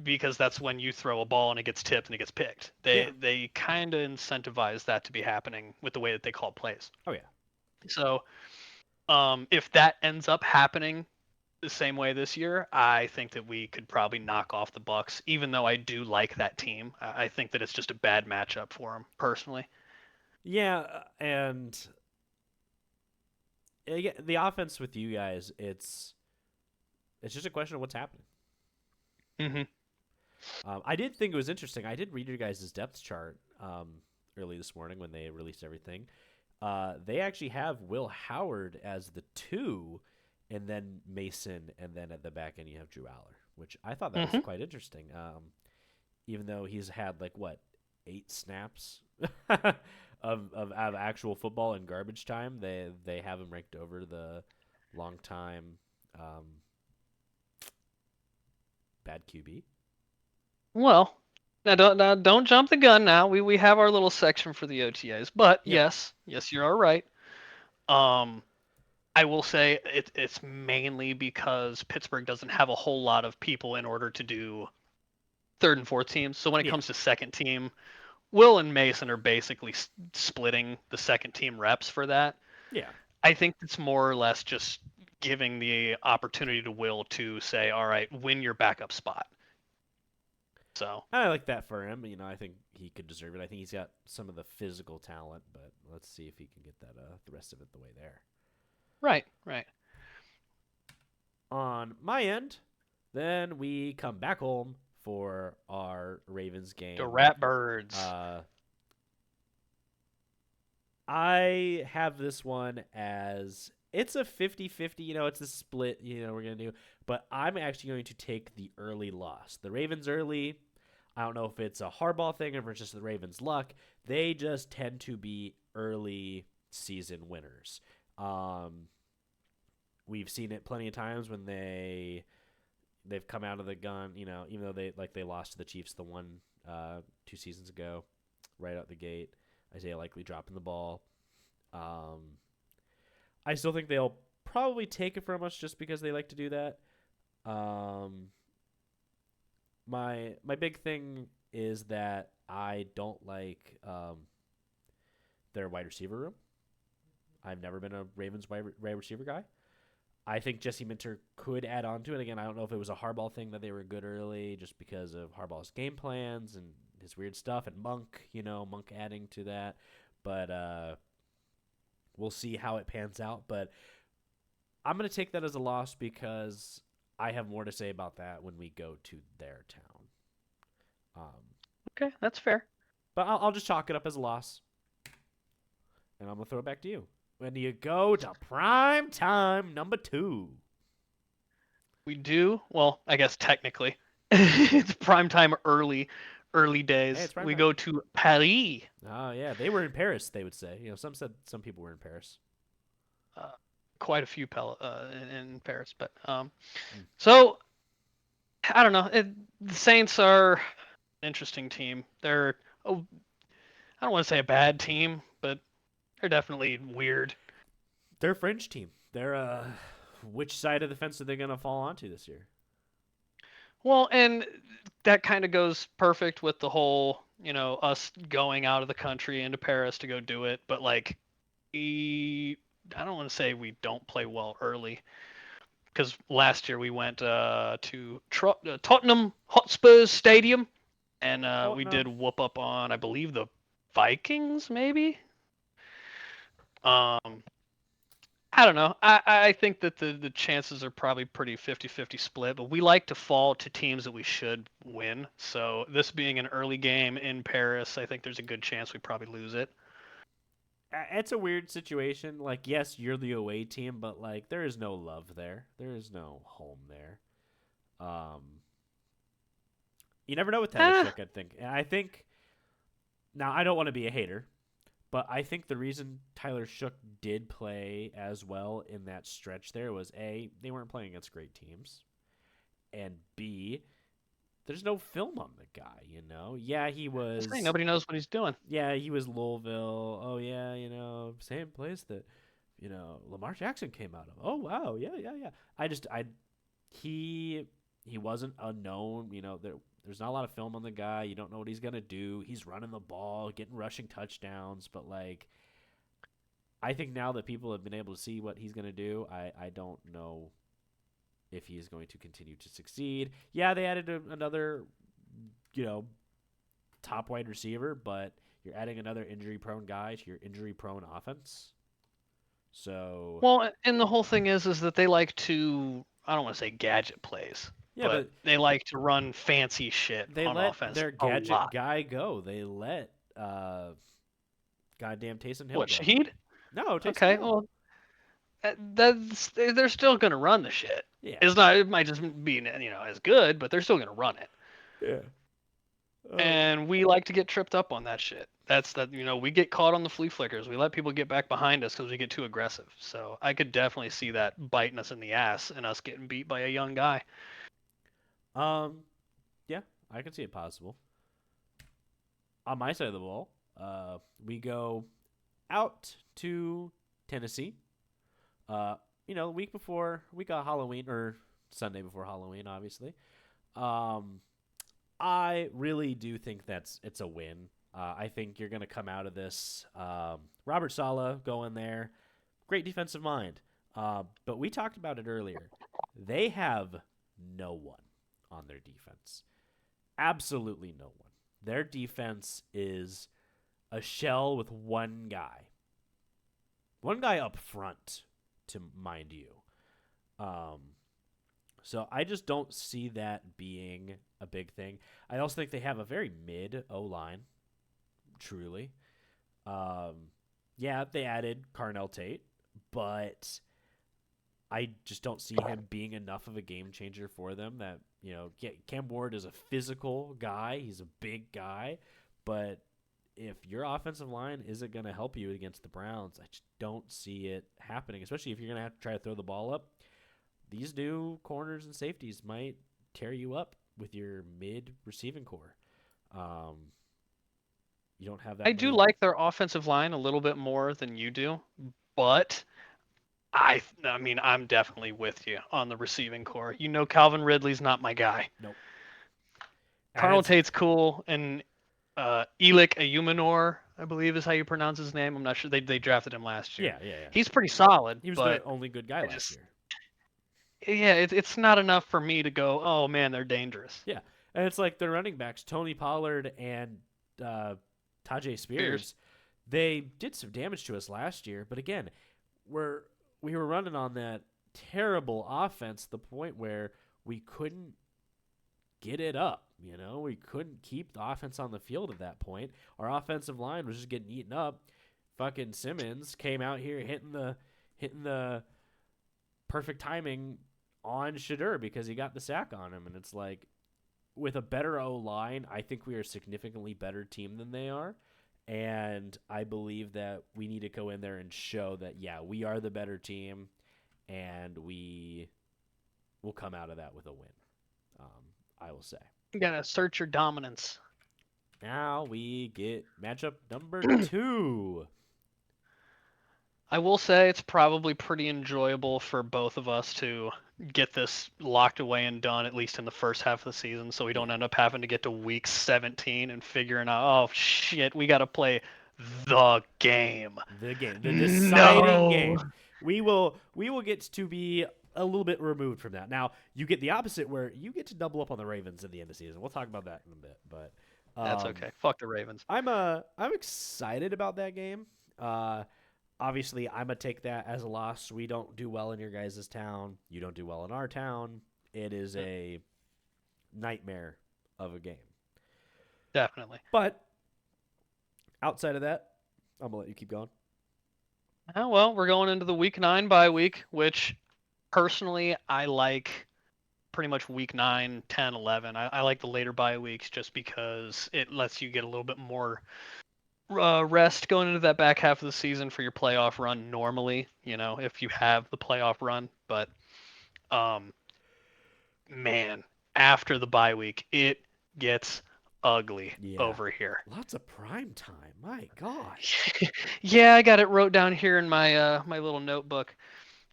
[SPEAKER 2] because that's when you throw a ball and it gets tipped and it gets picked. They kind of incentivize that to be happening with the way that they call plays.
[SPEAKER 1] Oh yeah.
[SPEAKER 2] So if that ends up happening the same way this year, I think that we could probably knock off the Bucks. Even though I do like that team, I think that it's just a bad matchup for them personally.
[SPEAKER 1] Yeah, and the offense with you guys, it's just a question of what's happening.
[SPEAKER 2] Mm-hmm.
[SPEAKER 1] I did think it was interesting. I did read your guys' depth chart early this morning when they released everything. They actually have Will Howard as the 2, and then Mason, and then at the back end you have Drew Aller, which I thought that was quite interesting. Even though he's had 8 snaps of actual football in garbage time, they have him ranked over the long time bad QB.
[SPEAKER 2] Well, now don't jump the gun. Now we have our little section for the OTAs, but
[SPEAKER 1] Yep.
[SPEAKER 2] yes, you are right. I will say it's mainly because Pittsburgh doesn't have a whole lot of people in order to do third and fourth teams. So when it
[SPEAKER 1] Yeah.
[SPEAKER 2] comes to second team, Will and Mason are basically splitting the second team reps for that.
[SPEAKER 1] Yeah.
[SPEAKER 2] I think it's more or less just giving the opportunity to Will to say, all right, win your backup spot. So
[SPEAKER 1] I like that for him. I think he could deserve it. I think he's got some of the physical talent, but let's see if he can get that the rest of it the way there.
[SPEAKER 2] right.
[SPEAKER 1] On my end, then we come back home for our Ravens game.
[SPEAKER 2] The Ratbirds.
[SPEAKER 1] I have this one as it's a 50-50, it's a split, we're going to do, but I'm actually going to take the early loss. The Ravens early, I don't know if it's a Harbaugh thing or if it's just the Ravens' luck. They just tend to be early season winners. We've seen it plenty of times when they've come out of the gun, even though they lost to the Chiefs the 2 seasons ago, right out the gate. Isaiah Likely dropping the ball. I still think they'll probably take it from us just because they like to do that. My big thing is that I don't like their wide receiver room. I've never been a Ravens wide receiver guy. I think Jesse Minter could add on to it. Again, I don't know if it was a Harbaugh thing that they were good early just because of Harbaugh's game plans and his weird stuff, and Monk adding to that. But we'll see how it pans out. But I'm going to take that as a loss because I have more to say about that when we go to their town.
[SPEAKER 2] Okay, that's fair.
[SPEAKER 1] But I'll just chalk it up as a loss. And I'm going to throw it back to you. When do you go to prime time number 2?
[SPEAKER 2] We do. Well, I guess technically, it's prime time early days.
[SPEAKER 1] Hey,
[SPEAKER 2] we
[SPEAKER 1] time.
[SPEAKER 2] Go to Paris.
[SPEAKER 1] Oh yeah, they were in Paris. They would say. Some people were in Paris.
[SPEAKER 2] Quite a few in Paris, but so I don't know. The Saints are an interesting team. They're I don't want to say a bad team, but they're definitely weird.
[SPEAKER 1] They're a fringe team. They're which side of the fence are they going to fall onto this year?
[SPEAKER 2] Well, and that kind of goes perfect with the whole, us going out of the country into Paris to go do it. But I don't want to say we don't play well early, because last year we went to Tottenham Hotspurs Stadium, and we did
[SPEAKER 1] Tottenham.
[SPEAKER 2] whoop up on, I believe, the Vikings, maybe. Um, I don't know. I think that the chances are probably pretty 50-50 split, but we like to fall to teams that we should win. So this being an early game in Paris, I think there's a good chance we probably lose it.
[SPEAKER 1] It's a weird situation. Like, yes, you're the away team, but like, there is no love there. There is no home there. Um, you never know with Tyler
[SPEAKER 2] Eh,
[SPEAKER 1] Shook. I think. And I think now I don't want to be a hater, but I think the reason Tyler Shook did play as well in that stretch there was A, they weren't playing against great teams, and B, there's no film on the guy, you know? Yeah, he
[SPEAKER 2] that's right.
[SPEAKER 1] was
[SPEAKER 2] Nobody knows what he's doing.
[SPEAKER 1] Louisville. Oh yeah, same place that Lamar Jackson came out of. Oh wow, yeah. He he wasn't unknown, there's not a lot of film on the guy. You don't know what he's going to do. He's running the ball, getting rushing touchdowns, but like I think now that people have been able to see what he's going to do, I don't know if he's going to continue to succeed. Yeah, they added another, you know, top wide receiver, but you're adding another injury prone guy to your injury prone offense. So
[SPEAKER 2] Well, and the whole thing is that they like to, I don't want to say gadget plays,
[SPEAKER 1] yeah,
[SPEAKER 2] but
[SPEAKER 1] but
[SPEAKER 2] they like to run fancy shit
[SPEAKER 1] they
[SPEAKER 2] on
[SPEAKER 1] let
[SPEAKER 2] offense
[SPEAKER 1] their
[SPEAKER 2] a
[SPEAKER 1] gadget
[SPEAKER 2] lot.
[SPEAKER 1] guy go. They let goddamn Taysom Hill
[SPEAKER 2] What,
[SPEAKER 1] go.
[SPEAKER 2] Shaheed?
[SPEAKER 1] No, Taysom
[SPEAKER 2] Okay,
[SPEAKER 1] Hill.
[SPEAKER 2] well, they're still gonna run the shit.
[SPEAKER 1] Yeah.
[SPEAKER 2] It's not. It might just be as good, but they're still gonna run it.
[SPEAKER 1] Yeah. Uh,
[SPEAKER 2] And we like to get tripped up on that shit. That's that. We get caught on the flea flickers. We let people get back behind us because we get too aggressive. So I could definitely see that biting us in the ass and us getting beat by a young guy.
[SPEAKER 1] um, yeah, I can see it possible. On my side of the ball, we go out to Tennessee. Uh, week before we got Halloween or Sunday before Halloween, obviously. Um, I really do think it's a win. I think you're going to come out of this. Robert Sala going there, great defensive mind. But we talked about it earlier. They have no one on their defense. Absolutely no one. Their defense is a shell with one guy. One guy up front, to mind you. Um, so I just don't see that being a big thing. I also think they have a very mid O line, truly. Yeah, they added Carnell Tate, but I just don't see him being enough of a game changer for them. That Cam Ward is a physical guy; he's a big guy, but if your offensive line isn't going to help you against the Browns, I just don't see it happening. Especially if you're going to have to try to throw the ball up. These new corners and safeties might tear you up with your mid receiving core. Um, you don't have
[SPEAKER 2] I
[SPEAKER 1] that
[SPEAKER 2] do
[SPEAKER 1] many.
[SPEAKER 2] like their offensive line a little bit more than you do, but I mean, I'm definitely with you on the receiving core. Calvin Ridley's not my guy.
[SPEAKER 1] Nope. And
[SPEAKER 2] Carnell
[SPEAKER 1] it's
[SPEAKER 2] Tate's cool, and Elik Ayumanor, I believe is how you pronounce his name. I'm not sure. They drafted him last year.
[SPEAKER 1] yeah.
[SPEAKER 2] He's pretty solid,
[SPEAKER 1] He was the
[SPEAKER 2] but
[SPEAKER 1] only good guy
[SPEAKER 2] I
[SPEAKER 1] last
[SPEAKER 2] just
[SPEAKER 1] year.
[SPEAKER 2] yeah, it's not enough for me to go, oh man, they're dangerous.
[SPEAKER 1] Yeah, and it's like the running backs, Tony Pollard and uh, Tajay
[SPEAKER 2] Spears.
[SPEAKER 1] Spears. They did some damage to us last year, but again, we were running on that terrible offense to the point where we couldn't get it up. We couldn't keep the offense on the field at that point. Our offensive line was just getting eaten up. Fucking Simmons came out here hitting the perfect timing on Shadur because he got the sack on him, and it's like with a better O line, I think we are a significantly better team than they are. And I believe that we need to go in there and show that, yeah, we are the better team, and we will come out of that with a win. I will say.
[SPEAKER 2] You gotta assert your dominance.
[SPEAKER 1] Now we get matchup number 2.
[SPEAKER 2] I will say it's probably pretty enjoyable for both of us to get this locked away and done, at least in the first half of the season, so we don't
[SPEAKER 1] Yeah.
[SPEAKER 2] end up having to get to week 17 and figuring out, oh shit, we got to play the game.
[SPEAKER 1] The deciding
[SPEAKER 2] No.
[SPEAKER 1] game. We will get to be a little bit removed from that. Now you get the opposite, where you get to double up on the Ravens at the end of the season. We'll talk about that in a bit, but
[SPEAKER 2] That's okay. Fuck the Ravens.
[SPEAKER 1] I'm excited about that game. Uh, Obviously, I'm gonna take that as a loss. We don't do well in your guys' town. You don't do well in our town. It is a nightmare of a game.
[SPEAKER 2] Definitely.
[SPEAKER 1] But outside of that, I'm gonna let you keep going.
[SPEAKER 2] Oh, well, we're going into the week 9 bye week, which personally I like pretty much week 9, 10, 11. I like the later bye weeks just because it lets you get a little bit more rest going into that back half of the season for your playoff run normally, if you have the playoff run. But, um, man, after the bye week, it gets ugly
[SPEAKER 1] Yeah.
[SPEAKER 2] over here.
[SPEAKER 1] Lots of prime time. My God.
[SPEAKER 2] Yeah, I got it wrote down here in my little notebook.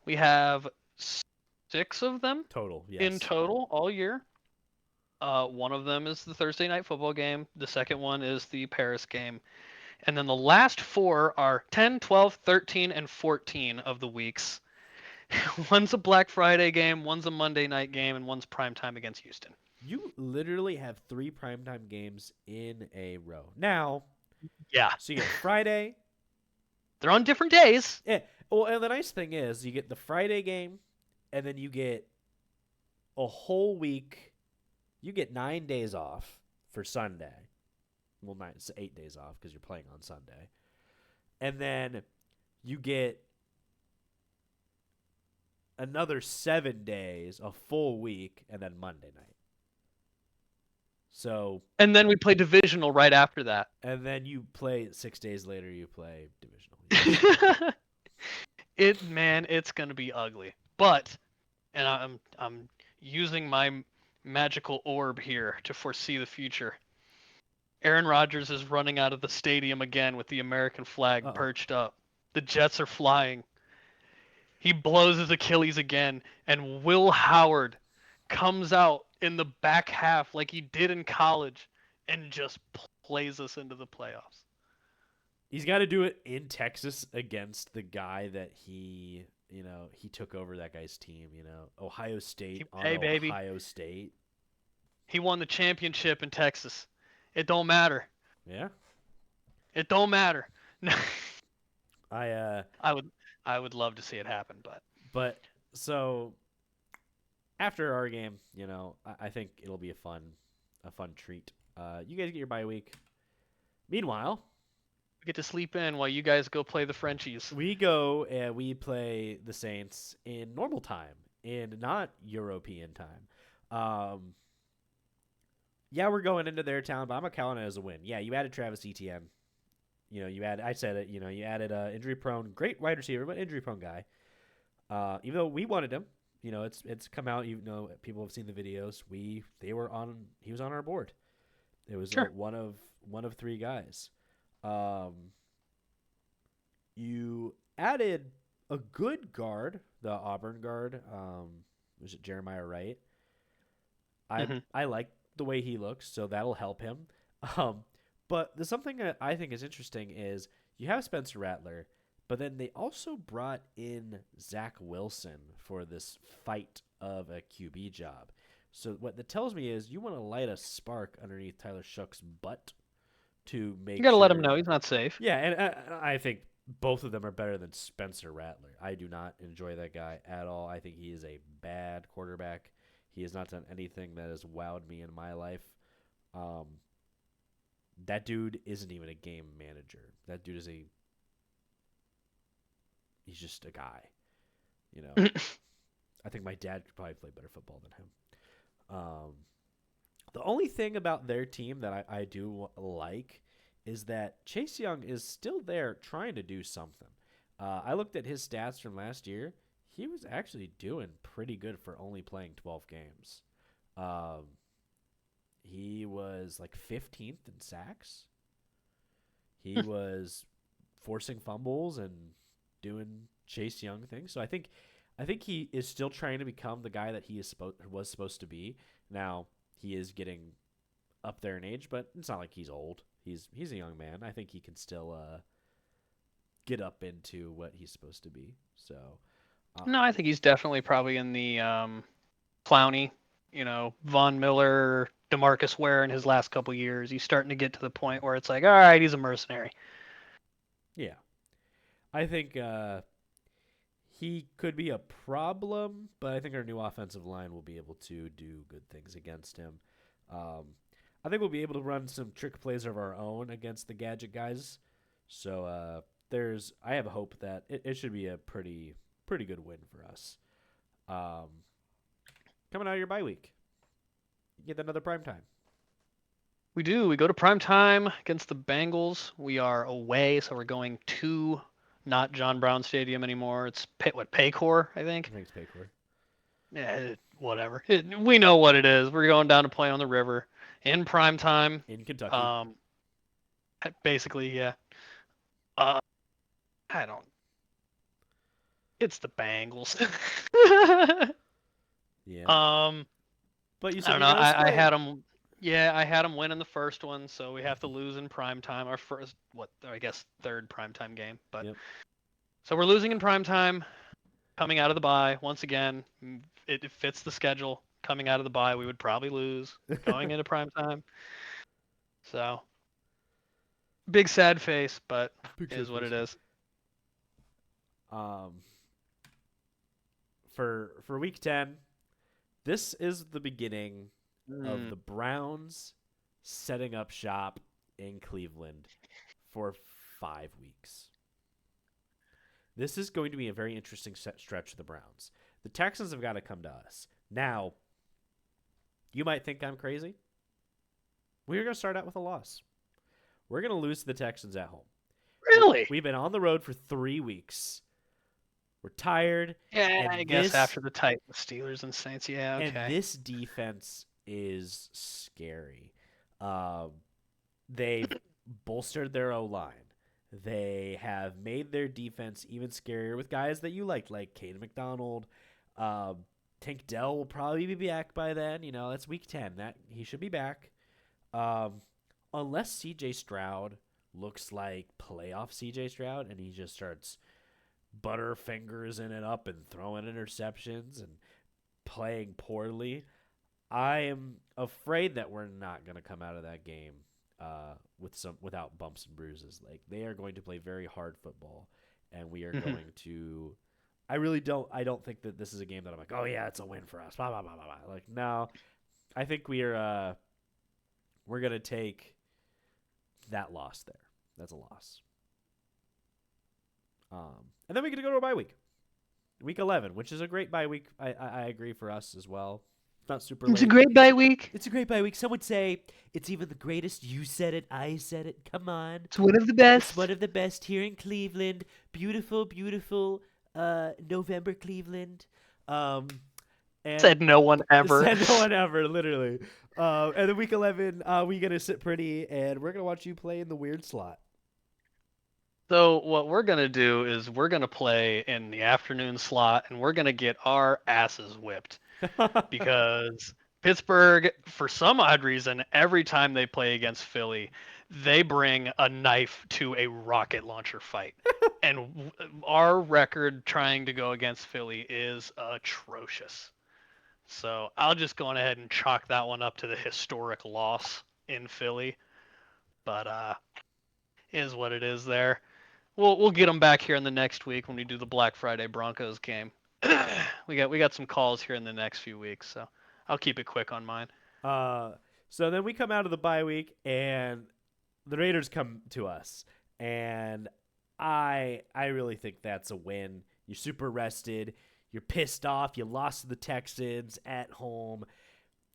[SPEAKER 2] We have 6 of them
[SPEAKER 1] Total. Yes.
[SPEAKER 2] in total all year. One of them is the Thursday night football game. The second one is the Paris game. And then the last 4 are 10, 12, 13, and 14 of the weeks. One's a Black Friday game, one's a Monday night game, and one's primetime against Houston.
[SPEAKER 1] You literally have 3 primetime games in a row. Now,
[SPEAKER 2] Yeah.
[SPEAKER 1] so you get Friday.
[SPEAKER 2] They're on different days.
[SPEAKER 1] Yeah. Well, and the nice thing is you get the Friday game, and then you get a whole week. You get 9 days off for Sunday. Well, 9, it's 8 days off because you're playing on Sunday. And then you get another 7 days, a full week, and then Monday night. So,
[SPEAKER 2] And then we play divisional right after that.
[SPEAKER 1] and then you play 6 days later, you play divisional.
[SPEAKER 2] It's gonna be ugly. But, and I'm using my magical orb here to foresee the future. Aaron Rodgers is running out of the stadium again with the American flag perched up. The Jets are flying. He blows his Achilles again, and Will Howard comes out in the back half like he did in college and just plays us into the playoffs.
[SPEAKER 1] He's got to do it in Texas against the guy that he took over that guy's team, Ohio State
[SPEAKER 2] baby.
[SPEAKER 1] Ohio State.
[SPEAKER 2] He won the championship in Texas. It don't matter.
[SPEAKER 1] Yeah.
[SPEAKER 2] It don't matter.
[SPEAKER 1] I
[SPEAKER 2] would love to see it happen,
[SPEAKER 1] but so after our game, I think it'll be a fun treat. You guys get your bye week. Meanwhile,
[SPEAKER 2] we get to sleep in while you guys go play the Frenchies.
[SPEAKER 1] We go and we play the Saints in normal time, in not European time. Yeah, we're going into their town, but I'm counting it as a win. Yeah, you added Travis Etienne. I said it. You added injury prone, great wide receiver, but injury prone guy. Even though we wanted him, it's come out. People have seen the videos. He was on our board. It was
[SPEAKER 2] sure.
[SPEAKER 1] one of 3 guys. You added a good guard, the Auburn guard. Was it Jeremiah Wright? I like the way he looks, so that'll help him. But there's something that I think is interesting is you have Spencer Rattler, but then they also brought in Zach Wilson for this fight of a QB job. So what that tells me is you want to light a spark underneath Tyler Shoug's butt to make.
[SPEAKER 2] You gotta let him know he's not safe.
[SPEAKER 1] Yeah, and I think both of them are better than Spencer Rattler. I do not enjoy that guy at all. I think he is a bad quarterback. He has not done anything that has wowed me in my life. That dude isn't even a game manager. That dude he's just a guy. I think my dad could probably play better football than him. The only thing about their team that I do like is that Chase Young is still there trying to do something. I looked at his stats from last year. He was actually doing pretty good for only playing 12 games. He was like 15th in sacks. He was forcing fumbles and doing Chase Young things. So I think he is still trying to become the guy that he was supposed to be. Now, he is getting up there in age, but it's not like he's old. He's a young man. I think he can still get up into what he's supposed to be. So,
[SPEAKER 2] No, I think he's definitely probably in the Clowney, Von Miller, DeMarcus Ware in his last couple years. He's starting to get to the point where it's like, all right, he's a mercenary.
[SPEAKER 1] yeah, I think he could be a problem, but I think our new offensive line will be able to do good things against him. I think we'll be able to run some trick plays of our own against the gadget guys. So I have hope that it should be a pretty good win for us. Coming out of your bye week, you get another prime time.
[SPEAKER 2] We do. We go to prime time against the Bengals. We are away, so we're going to not John Brown Stadium anymore. It's Paycor, I think.
[SPEAKER 1] Thanks, Paycor.
[SPEAKER 2] Yeah, whatever. We know what it is. We're going down to play on the river in prime time
[SPEAKER 1] in Kentucky.
[SPEAKER 2] Basically, yeah. I don't. It's the Bengals.
[SPEAKER 1] Yeah. But you said
[SPEAKER 2] I don't know. I had them. Yeah, I had them win in the first one, so we have to lose in prime time. Our first, I guess, third primetime game. But
[SPEAKER 1] yep.
[SPEAKER 2] So we're losing in prime time, coming out of the bye. Once again, it fits the schedule. Coming out of the bye, we would probably lose. Going into prime time. So big sad face, but it is what it is.
[SPEAKER 1] For week 10, this is the beginning of the Browns setting up shop in Cleveland for 5 weeks. This is going to be a very interesting stretch of the Browns. The Texans have got to come to us. Now, you might think I'm crazy. We're going to start out with a loss. We're going to lose to the Texans at home.
[SPEAKER 2] Really?
[SPEAKER 1] We've been on the road for 3 weeks. We're tired.
[SPEAKER 2] Yeah, I guess after the Titans, Steelers, and Saints. Yeah, okay.
[SPEAKER 1] And this defense is scary. They've bolstered their O-line. They have made their defense even scarier with guys that you like Caden McDonald. Tank Dell will probably be back by then. That's week 10. That he should be back. Unless C.J. Stroud looks like playoff C.J. Stroud and he just starts butterfingers in it up and throwing interceptions and playing poorly, I am afraid that we're not going to come out of that game without bumps and bruises. Like, they are going to play very hard football, and we are going to. I don't think that this is a game that I'm like, oh yeah, it's a win for us. Blah blah blah blah blah. Like, no, I think we're gonna take that loss there. That's a loss. And then we get to go to a bye week, week 11, which is a great bye week. I agree for us as well. It's not super late.
[SPEAKER 2] It's a great bye week.
[SPEAKER 1] It's a great bye week. Some would say it's even the greatest. You said it. I said it. Come on.
[SPEAKER 2] It's one of the best.
[SPEAKER 1] It's one of the best here in Cleveland. Beautiful, beautiful November Cleveland.
[SPEAKER 2] Said no one ever.
[SPEAKER 1] Said no one ever, literally. And then week 11, we going to sit pretty, and we're going to watch you play in the weird slot.
[SPEAKER 2] So what we're going to do is we're going to play in the afternoon slot, and we're going to get our asses whipped. Because Pittsburgh, for some odd reason, every time they play against Philly, they bring a knife to a rocket launcher fight. And our record trying to go against Philly is atrocious. So I'll just go on ahead and chalk that one up to the historic loss in Philly. But is what it is there. We'll get them back here in the next week when we do the Black Friday Broncos game. we got some calls here in the next few weeks, so I'll keep it quick on mine.
[SPEAKER 1] So then we come out of the bye week, and the Raiders come to us, and I really think that's a win. You're super rested. You're pissed off. You lost to the Texans at home,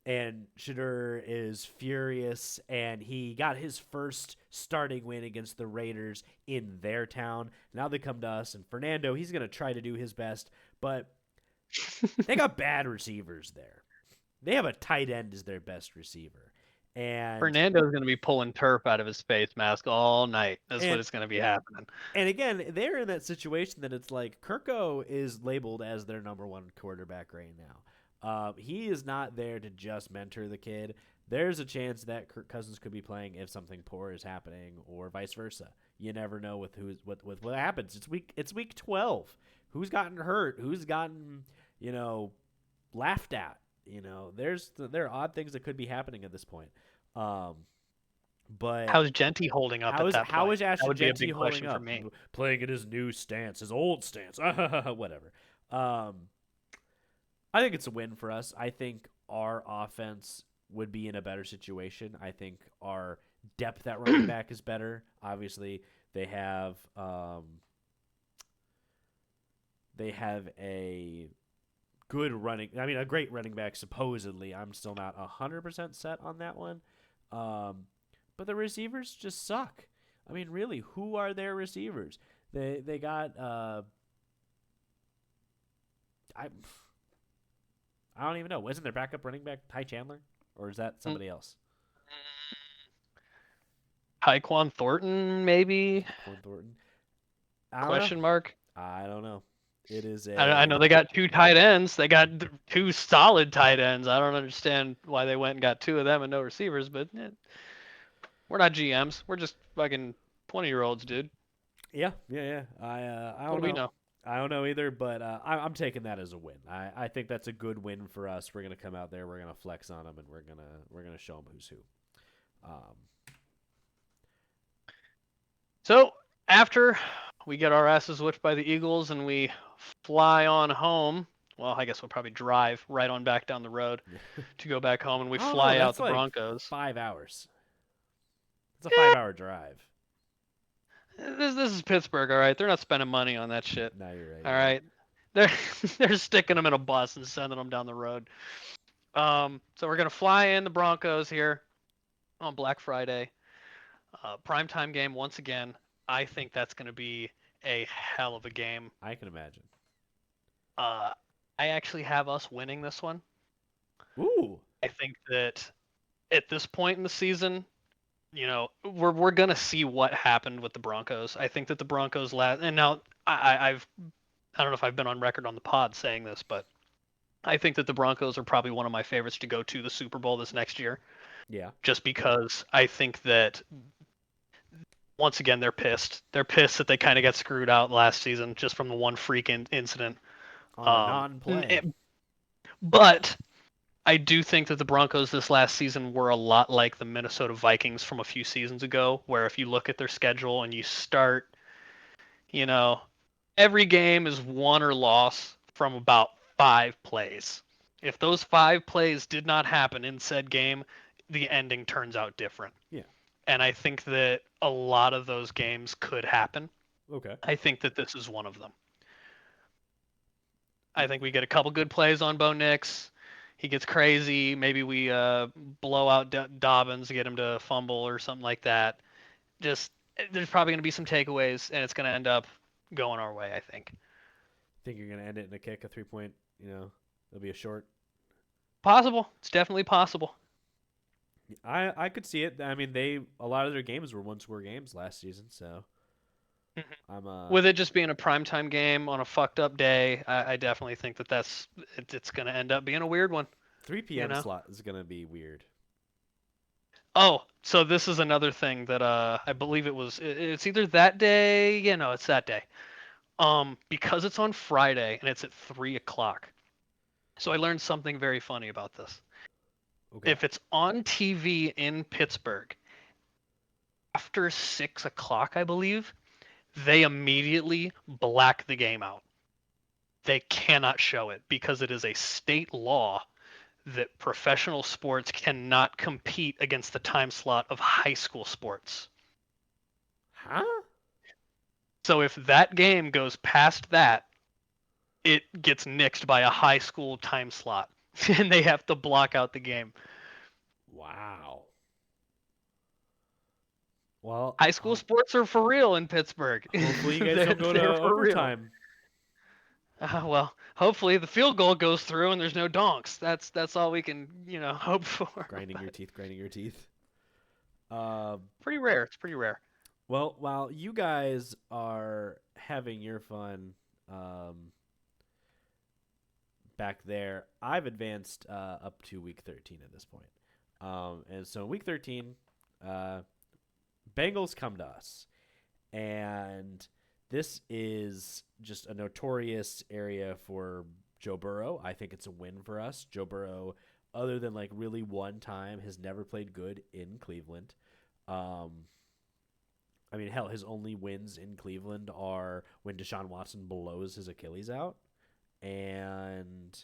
[SPEAKER 1] and Shedeur is furious, and he got his first starting win against the Raiders in their town. Now they come to us, and Fernando, he's going to try to do his best, but they got bad receivers there. They have a tight end as their best receiver. And
[SPEAKER 2] Fernando's going to be pulling turf out of his face mask all night. That's what it's going to be happening.
[SPEAKER 1] And again, they're in that situation that it's like Kirko is labeled as their number one quarterback right now. He is not there to just mentor the kid. There's a chance that Kirk Cousins could be playing if something poor is happening, or vice versa. You never know with what happens. It's week 12. Who's gotten hurt? Who's gotten laughed at? There are odd things that could be happening at this point. But
[SPEAKER 2] How's Genty holding up at that
[SPEAKER 1] how
[SPEAKER 2] point?
[SPEAKER 1] is
[SPEAKER 2] That
[SPEAKER 1] Ashton
[SPEAKER 2] would be a
[SPEAKER 1] Genty
[SPEAKER 2] big
[SPEAKER 1] holding
[SPEAKER 2] question for
[SPEAKER 1] up?
[SPEAKER 2] me.
[SPEAKER 1] Playing in his new stance, his old stance, whatever. I think it's a win for us. I think our offense would be in a better situation. I think our depth at running back is better. Obviously, they have a a great running back supposedly. I'm still not 100% set on that one. But the receivers just suck. I mean, really, who are their receivers? They got I don't even know. Isn't their backup running back Ty Chandler, or is that somebody else?
[SPEAKER 2] Tyquan Thornton, maybe?
[SPEAKER 1] Tyquan Thornton.
[SPEAKER 2] Question mark?
[SPEAKER 1] I don't know. It is
[SPEAKER 2] I know they got 2 tight ends. They got 2 solid tight ends. I don't understand why they went and got 2 of them and no receivers, but we're not GMs. We're just fucking 20-year-olds, dude.
[SPEAKER 1] Yeah. I don't
[SPEAKER 2] What do we know?
[SPEAKER 1] I don't know either, but I'm taking that as a win. I think that's a good win for us. We're gonna come out there, we're gonna flex on them, and we're gonna show them who's who.
[SPEAKER 2] So after we get our asses whipped by the Eagles and we fly on home, well, I guess we'll probably drive right on back down the road to go back home, and we fly out the Broncos.
[SPEAKER 1] 5 hours. It's a 5-hour drive.
[SPEAKER 2] This is Pittsburgh, all right. They're not spending money on that shit.
[SPEAKER 1] No, you're right.
[SPEAKER 2] All right, they're sticking them in a bus and sending them down the road. So we're gonna fly in the Broncos here on Black Friday. Primetime game once again. I think that's gonna be a hell of a game.
[SPEAKER 1] I can imagine.
[SPEAKER 2] I actually have us winning this one.
[SPEAKER 1] Ooh.
[SPEAKER 2] I think that at this point in the season, we're gonna see what happened with the Broncos. I think that the Broncos and now I don't know if I've been on record on the pod saying this, but I think that the Broncos are probably one of my favorites to go to the Super Bowl this next year.
[SPEAKER 1] Yeah.
[SPEAKER 2] Just because I think that once again they're pissed. They're pissed that they kind of got screwed out last season just from the one freak incident.
[SPEAKER 1] On non-play.
[SPEAKER 2] But I do think that the Broncos this last season were a lot like the Minnesota Vikings from a few seasons ago, where if you look at their schedule and you start, every game is won or loss from about 5 plays. If those 5 plays did not happen in said game, the ending turns out different.
[SPEAKER 1] Yeah.
[SPEAKER 2] And I think that a lot of those games could happen.
[SPEAKER 1] Okay.
[SPEAKER 2] I think that this is one of them. I think we get a couple good plays on Bo Nix. He gets crazy. Maybe we blow out Dobbins, get him to fumble or something like that. Just there's probably going to be some takeaways, and it's going to end up going our way, I think.
[SPEAKER 1] Think you're going to end it in a kick, a 3-point, it'll be a short?
[SPEAKER 2] Possible. It's definitely possible.
[SPEAKER 1] I could see it. I mean, a lot of their games were 1-score games last season, so
[SPEAKER 2] with it just being a primetime game on a fucked up day, I definitely think it's going to end up being a weird one.
[SPEAKER 1] 3 p.m. slot is going to be weird.
[SPEAKER 2] Oh, so this is another thing that I believe it's either that day. Yeah, no, it's that day. Because it's on Friday and it's at 3:00. So I learned something very funny about this.
[SPEAKER 1] Okay.
[SPEAKER 2] If it's on TV in Pittsburgh after 6:00, I believe, they immediately black the game out. They cannot show it because it is a state law that professional sports cannot compete against the time slot of high school sports.
[SPEAKER 1] Huh?
[SPEAKER 2] So if that game goes past that, it gets nixed by a high school time slot, and they have to block out the game.
[SPEAKER 1] Wow. Well,
[SPEAKER 2] high school sports are for real in Pittsburgh.
[SPEAKER 1] Hopefully you guys don't go to overtime.
[SPEAKER 2] Well, hopefully the field goal goes through and there's no donks. That's all we can, hope for.
[SPEAKER 1] Grinding your teeth.
[SPEAKER 2] Pretty rare. It's pretty rare.
[SPEAKER 1] Well, while you guys are having your fun back there. I've advanced up to week 13 at this point. And so week 13, Bengals come to us. And this is just a notorious area for Joe Burrow. I think it's a win for us. Joe Burrow, other than like really one time, has never played good in Cleveland. I mean, hell, his only wins in Cleveland are when Deshaun Watson blows his Achilles out. And,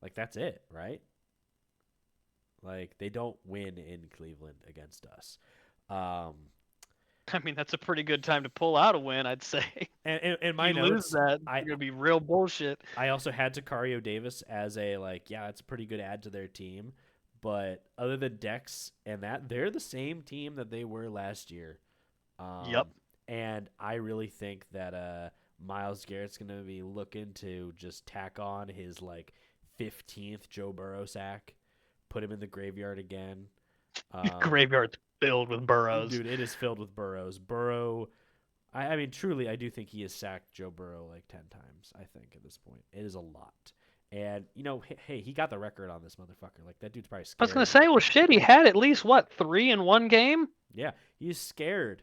[SPEAKER 1] like, that's it, right? Like, they don't win in Cleveland against us.
[SPEAKER 2] I mean, that's a pretty good time to pull out a win, I'd say.
[SPEAKER 1] And my
[SPEAKER 2] you
[SPEAKER 1] notes,
[SPEAKER 2] lose that,
[SPEAKER 1] I
[SPEAKER 2] it's gonna be real bullshit.
[SPEAKER 1] I also had Sicario Davis as a, like, yeah, it's a pretty good add to their team. But other than Dex and that, they're the same team that they were last year.
[SPEAKER 2] Yep.
[SPEAKER 1] And I really think that Myles Garrett's going to be looking to just tack on his, like, 15th Joe Burrow sack, put him in the graveyard again.
[SPEAKER 2] Graveyard's filled with burrows.
[SPEAKER 1] Dude, it is filled with burrows. Burrow, I mean, truly, I do think he has sacked Joe Burrow like 10 times, I think, at this point. It is a lot. And, you know, hey, he got the record on this motherfucker. Like, that dude's probably
[SPEAKER 2] I
[SPEAKER 1] scared.
[SPEAKER 2] was gonna say, well, shit, he had at least what 3 in one game.
[SPEAKER 1] Yeah, he's scared.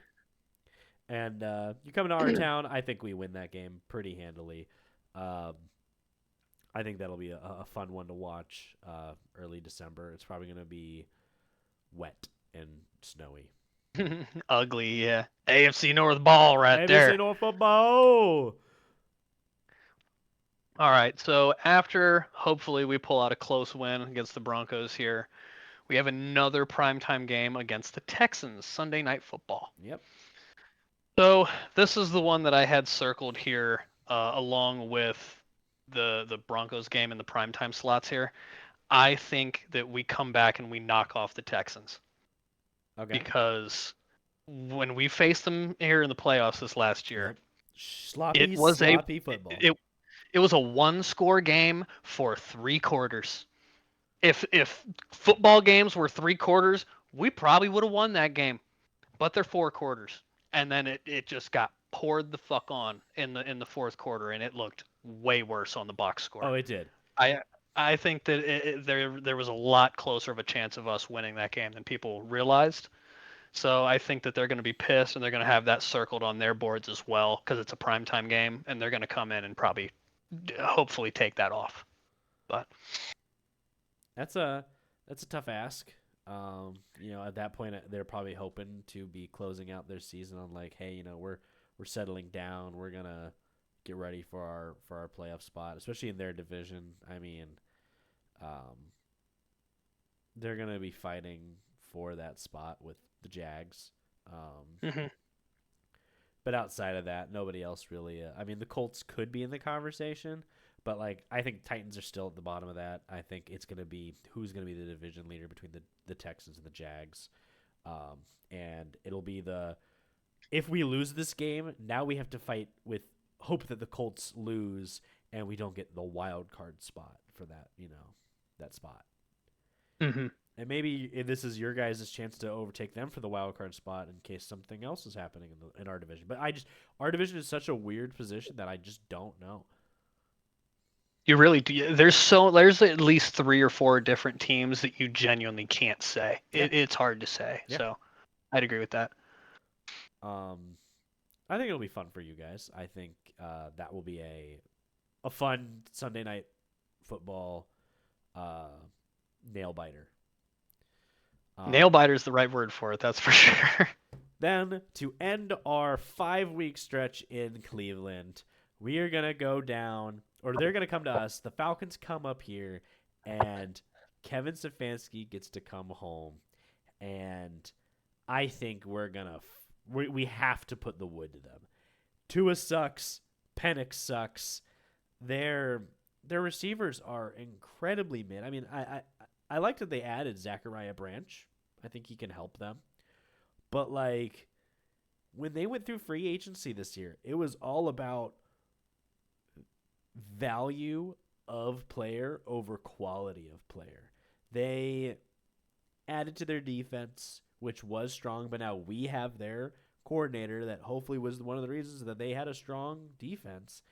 [SPEAKER 1] And you come to our town, I think we win that game pretty handily. I think that'll be a fun one to watch early December. It's probably going to be wet and snowy.
[SPEAKER 2] Ugly, yeah. AFC North ball right
[SPEAKER 1] AFC
[SPEAKER 2] there.
[SPEAKER 1] North football.
[SPEAKER 2] All right, so after hopefully we pull out a close win against the Broncos here, we have another primetime game against the Texans, Sunday Night Football.
[SPEAKER 1] Yep.
[SPEAKER 2] So this is the one that I had circled here, along with the Broncos game in the primetime slots here. I think that we come back and we knock off the Texans.
[SPEAKER 1] Okay.
[SPEAKER 2] Because when we faced them here in the playoffs this last year,
[SPEAKER 1] Sloppy football.
[SPEAKER 2] It was a one-score game for 3 quarters. If football games were 3 quarters, we probably would have won that game. But they're 4 quarters, and then it just got poured the fuck on in the fourth quarter, and it looked way worse on the box score.
[SPEAKER 1] Oh, it did.
[SPEAKER 2] I think that there was a lot closer of a chance of us winning that game than people realized. So I think that they're going to be pissed, and they're going to have that circled on their boards as well because it's a primetime game, and they're going to come in and probably, hopefully, take that off. But
[SPEAKER 1] that's a tough ask. You know, at that point, they're probably hoping to be closing out their season on like, hey, you know, we're settling down. We're gonna get ready for our playoff spot, especially in their division. I mean, they're gonna be fighting for that spot with the Jags. But outside of that, nobody else really. I mean, the Colts could be in the conversation, but like I think Titans are still at the bottom of that. I think it's gonna be who's gonna be the division leader between the Texans and the Jags, and it'll be if we lose this game, now we have to fight with hope that the Colts lose and we don't get the wild card spot for that, you know, that spot.
[SPEAKER 2] Mm-hmm.
[SPEAKER 1] And maybe this is your guys' chance to overtake them for the wild card spot in case something else is happening in our division. But our division is such a weird position that I just don't know.
[SPEAKER 2] You really do. There's at least 3 or 4 different teams that you genuinely can't say.
[SPEAKER 1] Yeah.
[SPEAKER 2] It's hard to say.
[SPEAKER 1] Yeah.
[SPEAKER 2] So I'd agree with that.
[SPEAKER 1] I think it'll be fun for you guys. I think that will be a fun Sunday night football nail biter.
[SPEAKER 2] Nail biter is the right word for it. That's for sure.
[SPEAKER 1] Then to end our 5-week stretch in Cleveland, we are gonna go down, or they're gonna come to us. The Falcons come up here, and Kevin Stefanski gets to come home, and I think we're gonna we have to put the wood to them. Tua sucks. Penix sucks. Their receivers are incredibly mid. I mean, I like that they added Zachariah Branch. I think he can help them. But, like, when they went through free agency this year, it was all about value of player over quality of player. They added to their defense, which was strong, but now we have their coordinator that hopefully was one of the reasons that they had a strong defense.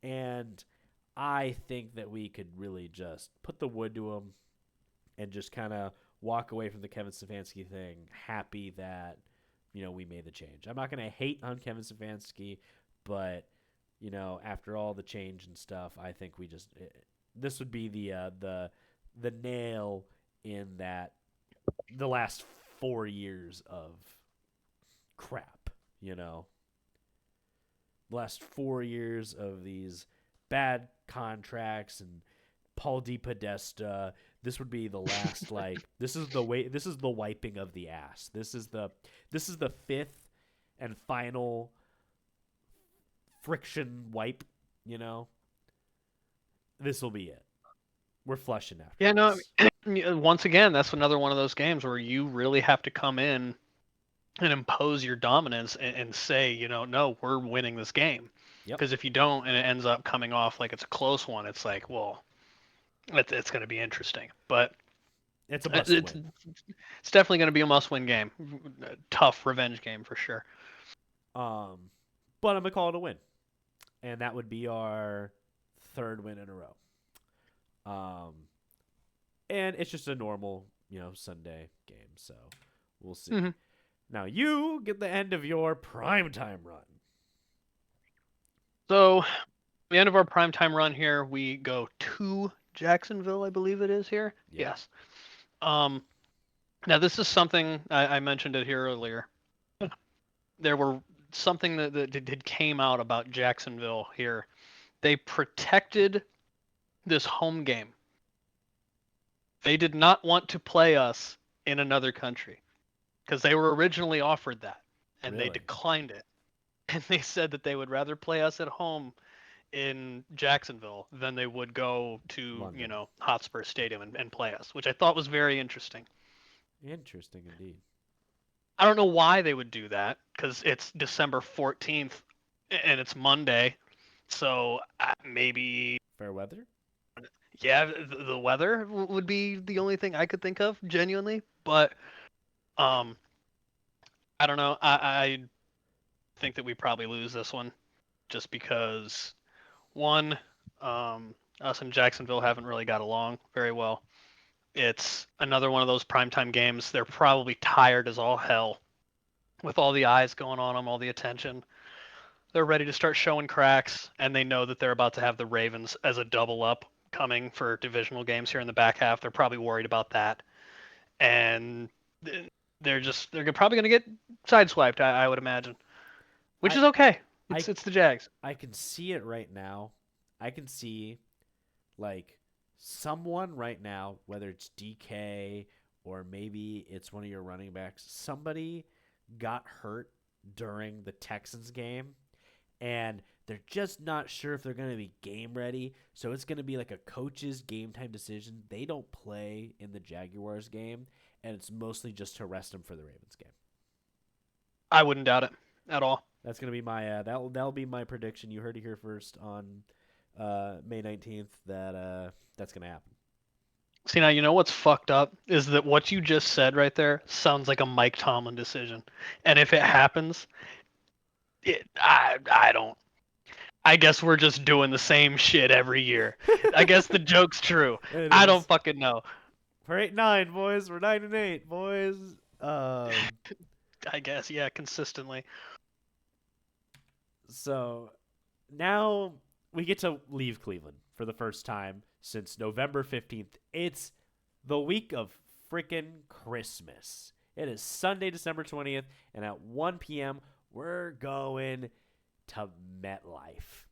[SPEAKER 1] And I think that we could really just put the wood to him and just kind of walk away from the Kevin Stefanski thing happy that, we made the change. I'm not going to hate on Kevin Stefanski, but, after all the change and stuff, I think this would be the nail in that the last 4 years of crap, The last 4 years of these bad contracts and Paul DePodesta. This would be the last this is the wiping of the ass. This is the fifth and final friction wipe, This will be it. We're flushing after.
[SPEAKER 2] Yeah, no.
[SPEAKER 1] this.
[SPEAKER 2] Once again, that's another one of those games where you really have to come in and impose your dominance and say, no, we're winning this game.
[SPEAKER 1] Yep.
[SPEAKER 2] Because if you don't, and it ends up coming off like it's a close one, it's like, well, it's going to be interesting. But
[SPEAKER 1] it's a must-win.
[SPEAKER 2] It's definitely going to be a must-win game. A tough revenge game for sure.
[SPEAKER 1] But I'm going to call it a win. And that would be our third win in a row. And it's just a normal, Sunday game. So we'll see.
[SPEAKER 2] Mm-hmm.
[SPEAKER 1] Now you get the end of your primetime run.
[SPEAKER 2] So the end of our primetime run here, we go to Jacksonville, I believe it is here.
[SPEAKER 1] Yeah.
[SPEAKER 2] Yes. Now this is something I mentioned it here earlier. There were something that came out about Jacksonville here. They protected this home game. They did not want to play us in another country because they were originally offered that, and
[SPEAKER 1] Really?
[SPEAKER 2] they declined it. And they said that they would rather play us at home in Jacksonville than they would go to,
[SPEAKER 1] London.
[SPEAKER 2] Hotspur Stadium and play us, which I thought was very interesting.
[SPEAKER 1] Interesting indeed.
[SPEAKER 2] I don't know why they would do that because it's December 14th and it's Monday. So maybe
[SPEAKER 1] fair weather?
[SPEAKER 2] Yeah, the weather would be the only thing I could think of, genuinely. But I don't know. I think that we probably lose this one just because, one, us and Jacksonville haven't really got along very well. It's another one of those primetime games. They're probably tired as all hell with all the eyes going on them, all the attention. They're ready to start showing cracks, and they know that they're about to have the Ravens as a double up coming for divisional games here in the back half. They're probably worried about that. And they're probably going to get sideswiped, I would imagine. Which is okay. It's the Jags.
[SPEAKER 1] I can see it right now. I can see, someone right now, whether it's DK or maybe it's one of your running backs, somebody got hurt during the Texans game, and they're just not sure if they're going to be game ready. So it's going to be like a coach's game time decision. They don't play in the Jaguars game, and it's mostly just to rest them for the Ravens game.
[SPEAKER 2] I wouldn't doubt it at all.
[SPEAKER 1] That's going to be my that'll be my prediction. You heard it here first on May 19th that that's going to happen.
[SPEAKER 2] See, now you know what's fucked up is that what you just said right there sounds like a Mike Tomlin decision. And if it happens, I don't. I guess we're just doing the same shit every year. I guess the joke's true. I don't fucking know.
[SPEAKER 1] We're 8-9, boys. We're 9-8, boys.
[SPEAKER 2] I guess, yeah, consistently.
[SPEAKER 1] So now we get to leave Cleveland for the first time since November 15th. It's the week of freaking Christmas. It is Sunday, December 20th, and at 1 p.m., we're going to MetLife.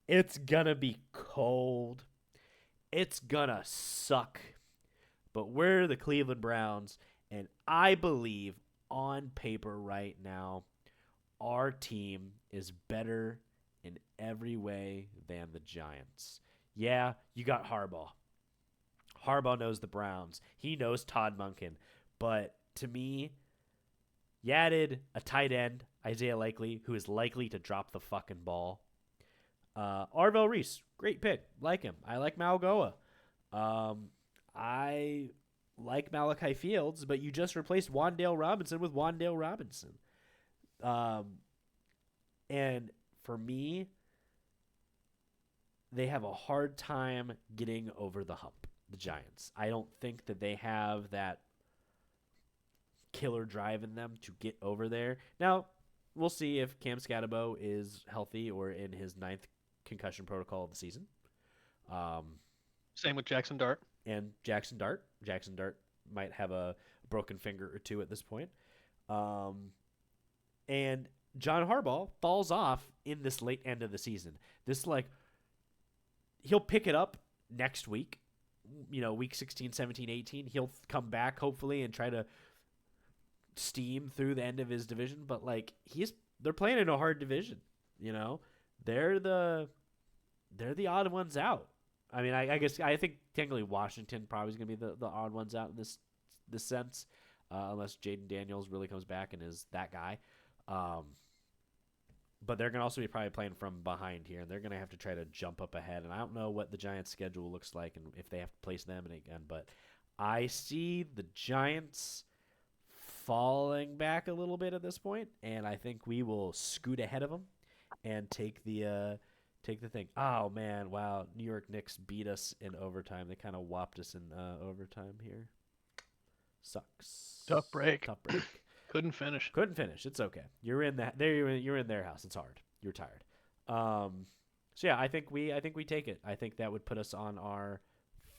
[SPEAKER 1] It's gonna be cold. It's gonna suck. But we're the Cleveland Browns, and I believe on paper right now, our team is better in every way than the Giants. Yeah, you got Harbaugh. Harbaugh knows the Browns. He knows Todd Monken. But to me, you added a tight end, Isaiah Likely, who is likely to drop the fucking ball. Arvell Reese, great pick. Like him. I like Malgoa. I like Malachi Fields, but you just replaced Wan'Dale Robinson with Wan'Dale Robinson. And for me, they have a hard time getting over the hump, the Giants. I don't think that they have that killer drive in them to get over there. Now, we'll see if Cam Scatabo is healthy or in his 9th concussion protocol of the season.
[SPEAKER 2] Same with Jackson Dart.
[SPEAKER 1] And Jackson Dart. Jackson Dart might have a broken finger or two at this point. And John Harbaugh falls off in this late end of the season. He'll pick it up next week, week 16, 17, 18. He'll come back hopefully and try to steam through the end of his division. But they're playing in a hard division. They're the odd ones out. I mean, I think technically Washington probably is going to be the odd ones out in this sense, unless Jaden Daniels really comes back and is that guy. But they're going to also be probably playing from behind here, and they're going to have to try to jump up ahead. And I don't know what the Giants' schedule looks like and if they have to place them again. But I see the Giants falling back a little bit at this point, and I think we will scoot ahead of them and take the thing. Oh, man, wow. New York Knicks beat us in overtime. They kind of whopped us in overtime here. Sucks.
[SPEAKER 2] Tough break.
[SPEAKER 1] Couldn't finish. It's okay. You're in their house. It's hard. You're tired. So yeah, I think we take it. I think that would put us on our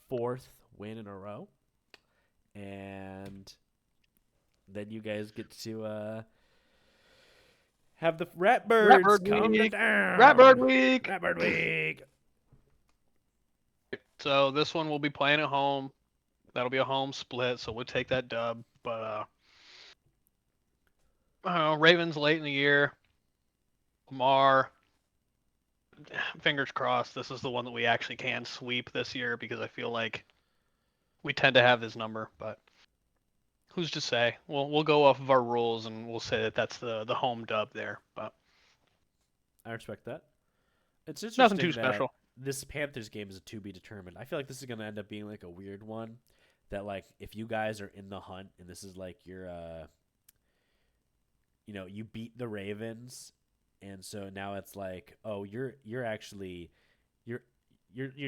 [SPEAKER 1] 4th win in a row, and then you guys get to have the Ratbirds come to town.
[SPEAKER 2] Ratbird week. So this one we'll be playing at home. That'll be a home split, so we'll take that dub. But Ravens late in the year. Lamar, fingers crossed, this is the one that we actually can sweep this year, because I feel like we tend to have his number, but who's to say? We'll go off of our rules and we'll say that that's the home dub there. But
[SPEAKER 1] I respect that. It's interesting.
[SPEAKER 2] Nothing too special.
[SPEAKER 1] This Panthers game is a to be determined. I feel like this is going to end up being like a weird one. That if you guys are in the hunt and this is like your you beat the Ravens, and so now it's like, oh, you're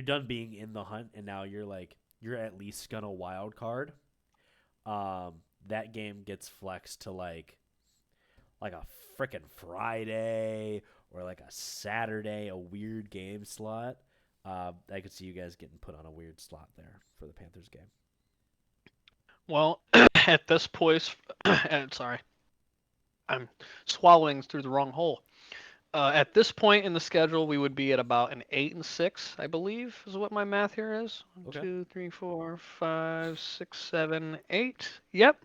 [SPEAKER 1] done being in the hunt, and now you're at least gonna wild card. That game gets flexed to like a frickin' Friday or like a Saturday, a weird game slot. I could see you guys getting put on a weird slot there for the Panthers game.
[SPEAKER 2] Well, at this point, sorry, I'm swallowing through the wrong hole. At this point in the schedule, we would be at about an 8-6, I believe, is what my math here is. 1,
[SPEAKER 1] Okay.
[SPEAKER 2] 2, 3, 4, 5, 6, 7, 8. Yep.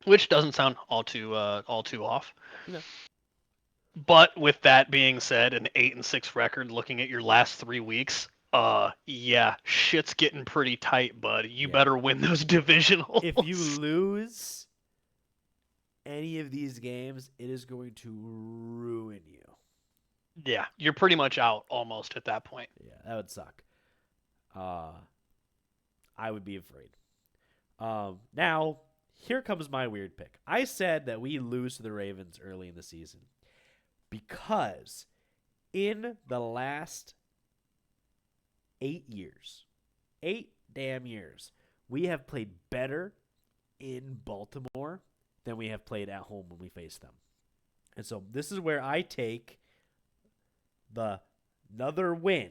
[SPEAKER 2] Which doesn't sound all too off.
[SPEAKER 1] No.
[SPEAKER 2] But with that being said, an 8-6 record, looking at your last 3 weeks, yeah, shit's getting pretty tight, bud. You better win those divisionals.
[SPEAKER 1] If you lose any of these games, it is going to ruin you.
[SPEAKER 2] Yeah, you're pretty much out almost at that point.
[SPEAKER 1] Yeah, that would suck. I would be afraid. Now, here comes my weird pick. I said that we lose to the Ravens early in the season because in the last 8 damn years, we have played better in Baltimore than we have played at home when we face them. And so this is where I take another win.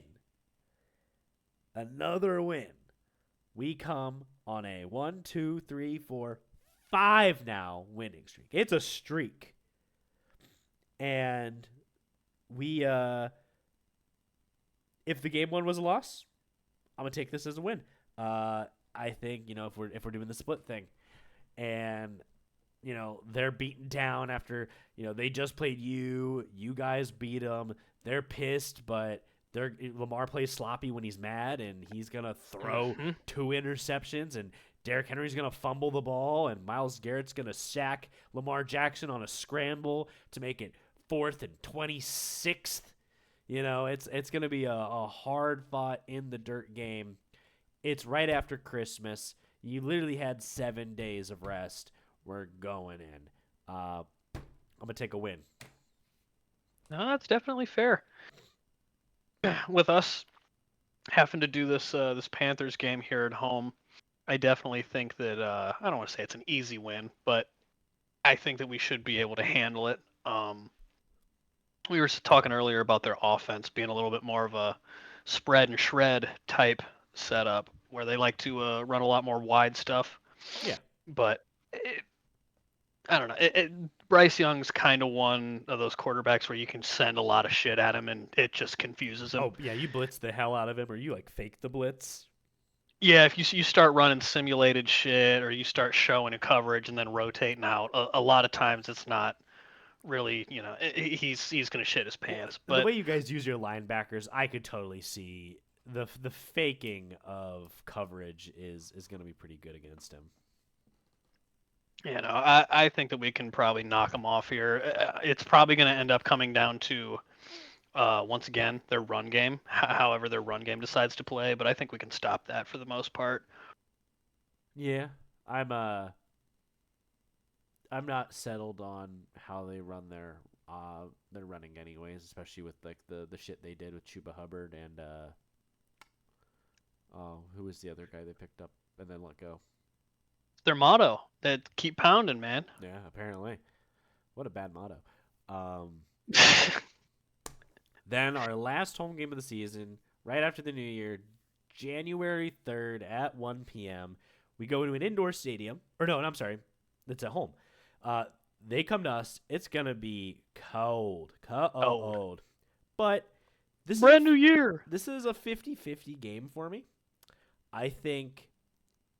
[SPEAKER 1] We come on a 1, 2, 3, 4, 5 now winning streak. It's a streak. And we if the game one was a loss, I'm gonna take this as a win. I think if we're doing the split thing, and they're beaten down after they just played you guys beat them. They're pissed, but Lamar plays sloppy when he's mad, and he's gonna throw 2 interceptions, and Derrick Henry's gonna fumble the ball, and Myles Garrett's gonna sack Lamar Jackson on a scramble to make it 4th and 26th. It's going to be a hard-fought, in-the-dirt game. It's right after Christmas. You literally had 7 days of rest. We're going in. I'm going to take a win.
[SPEAKER 2] No, that's definitely fair. with us having to do this Panthers game here at home, I definitely think that I don't want to say it's an easy win, but I think that we should be able to handle it. We were talking earlier about their offense being a little bit more of a spread and shred type setup, where they like to run a lot more wide stuff.
[SPEAKER 1] Yeah.
[SPEAKER 2] But I don't know. Bryce Young's kind of one of those quarterbacks where you can send a lot of shit at him and it just confuses him.
[SPEAKER 1] Oh yeah, you blitz the hell out of him, or you like fake the blitz.
[SPEAKER 2] Yeah, if you start running simulated shit or you start showing a coverage and then rotating out, a lot of times it's not really, he's gonna shit his
[SPEAKER 1] Well,
[SPEAKER 2] pants.
[SPEAKER 1] the
[SPEAKER 2] But
[SPEAKER 1] way you guys use your linebackers, I could totally see the faking of coverage is going to be pretty good against him.
[SPEAKER 2] I think that we can probably knock him off here. It's probably gonna end up coming down to once again their run game, however their run game decides to play. But I think we can stop that for the most part.
[SPEAKER 1] Yeah, I'm not settled on how they run their running anyways, especially with like the shit they did with Chuba Hubbard and oh, who was the other guy they picked up and then let go?
[SPEAKER 2] Their motto that keep pounding, man.
[SPEAKER 1] Yeah, apparently. What a bad motto. Um, then our last home game of the season, right after the New Year, January 3rd at 1 p.m. We go to an indoor stadium. Or no, I'm sorry. It's at home. Uh, they come to us. It's going to be cold. Cold. But
[SPEAKER 2] Brand new year.
[SPEAKER 1] this is a 50-50 game for me. I think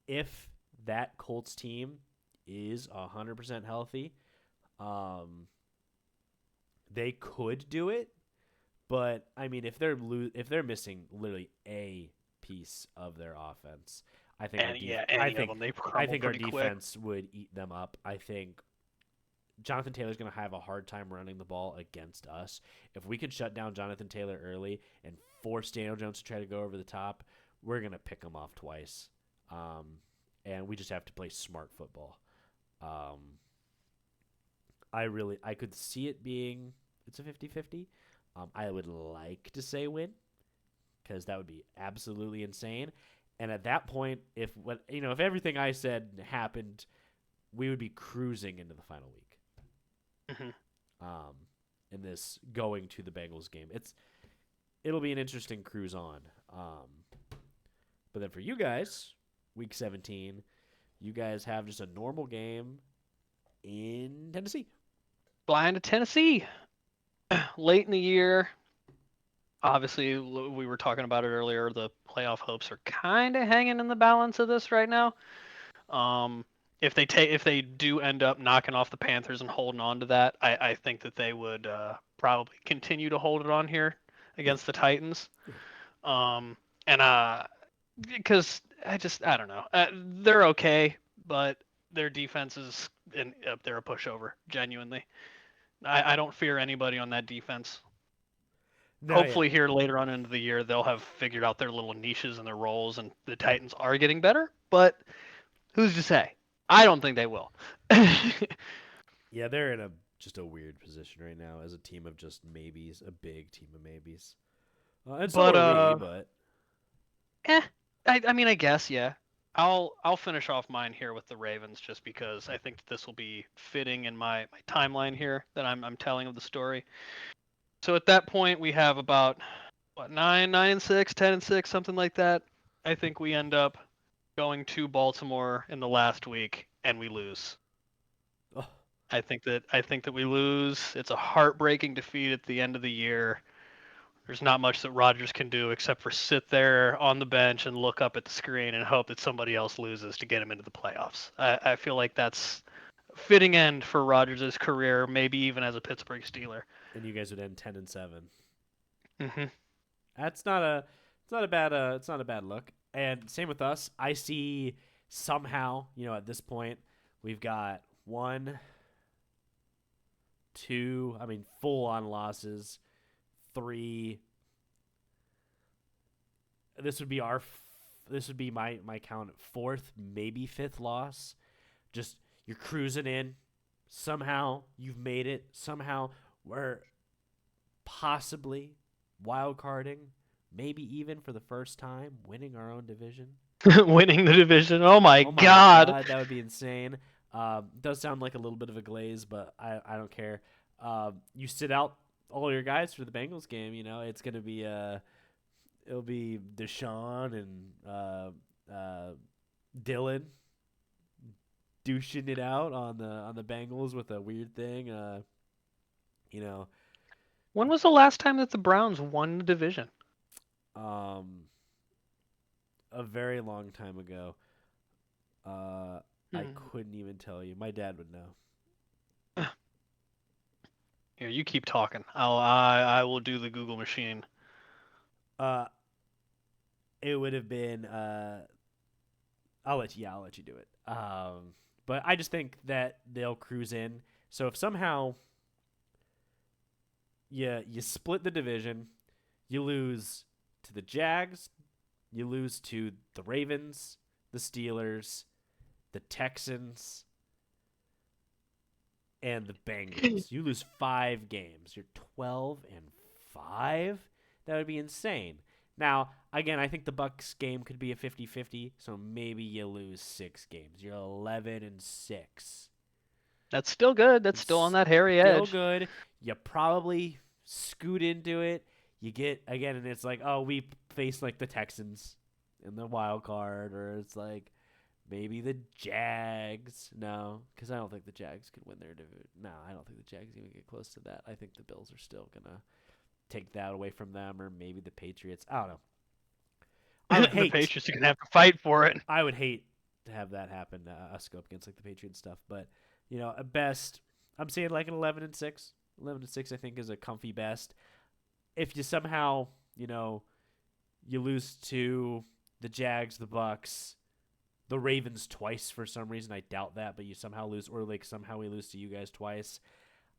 [SPEAKER 1] if that Colts team is 100% healthy, they could do it. But I mean, if they're missing literally a piece of their offense, I think I think our defense would eat them up. I think Jonathan Taylor's going to have a hard time running the ball against us. If we can shut down Jonathan Taylor early and force Daniel Jones to try to go over the top, we're going to pick him off twice. And we just have to play smart football. I could see it being it's a 50-50. I would like to say win because that would be absolutely insane. And at that point, if everything I said happened, we would be cruising into the final week. In this going to the Bengals game, it'll be an interesting cruise on. But then for you guys, week 17, you guys have just a normal game in Tennessee.
[SPEAKER 2] Flying to Tennessee. Late in the year, obviously we were talking about it earlier. The playoff hopes are kind of hanging in the balance of this right now. If they do end up knocking off the Panthers and holding on to that, I think that they would probably continue to hold it on here against the Titans. Because I don't know, they're okay, but their defense is up there a pushover. Genuinely. I don't fear anybody on that defense.
[SPEAKER 1] No,
[SPEAKER 2] Hopefully here later on into the year they'll have figured out their little niches and their roles and the Titans are getting better, but who's to say? I don't think they will.
[SPEAKER 1] Yeah, they're in just a weird position right now as a team of just maybes, a big team of maybes. And so are we, but
[SPEAKER 2] I mean I guess yeah. I'll finish off mine here with the Ravens just because I think this will be fitting in my timeline here that I'm telling of the story. So at that point we have about 9-6, 10-6, something like that. I think we end up going to Baltimore in the last week and we lose.
[SPEAKER 1] oh,
[SPEAKER 2] I think that we lose. It's a heartbreaking defeat at the end of the year. There's not much that Rodgers can do except for sit there on the bench and look up at the screen and hope that somebody else loses to get him into the playoffs. I feel like that's a fitting end for Rodgers' career, maybe even as a Pittsburgh Steeler.
[SPEAKER 1] and you guys would end 10-7.
[SPEAKER 2] Mm-hmm.
[SPEAKER 1] That's it's not a bad look. And same with us. I see somehow, at this point, we've got 1, 2, full on losses, 3. This would be my count, 4th, maybe 5th loss. Just you're cruising in. Somehow you've made it. Somehow we're possibly wild carding, maybe even for the first time winning our own division.
[SPEAKER 2] Winning the division. Oh my
[SPEAKER 1] Oh my
[SPEAKER 2] God.
[SPEAKER 1] god, that would be insane. Does sound like a little bit of a glaze, but I don't care. You sit out all your guys for the Bengals game. You know it's gonna be it'll be Deshaun and Dylan douching it out on the Bengals with a weird thing. You know,
[SPEAKER 2] When was the last time that the Browns won the division?
[SPEAKER 1] um, a very long time ago. I
[SPEAKER 2] Hmm.
[SPEAKER 1] couldn't even tell you. My dad would know.
[SPEAKER 2] Here, you keep talking. I will do the Google machine.
[SPEAKER 1] Uh, it would have been. I'll let you do it. But I just think that they'll cruise in. So if somehow you split the division, you lose to the Jags, you lose to the Ravens, the Steelers, the Texans, and the Bengals. You lose 5 games. You're 12-5. That would be insane. Now, again, I think the Bucks game could be a 50-50, so maybe you lose 6 games. You're 11-6.
[SPEAKER 2] That's still good. That's still on
[SPEAKER 1] It's
[SPEAKER 2] that hairy
[SPEAKER 1] still
[SPEAKER 2] edge.
[SPEAKER 1] good. You probably scoot into it. You get again, and it's like, oh, we face like the Texans in the wild card, or it's like maybe the Jags. No, because I don't think the Jags could win their division. No, I don't think the Jags even get close to that. I think the Bills are still gonna take that away from them, or maybe the Patriots. I don't know. I would
[SPEAKER 2] The
[SPEAKER 1] hate.
[SPEAKER 2] Patriots are gonna have to fight for it.
[SPEAKER 1] I would hate to have that happen. Us go up against like the Patriots stuff, but at best, I'm saying like an 11-6. 11-6, I think, is a comfy best. If you somehow, you lose to the Jags, the Bucks, the Ravens twice for some reason, I doubt that, but you somehow lose, or like somehow we lose to you guys twice,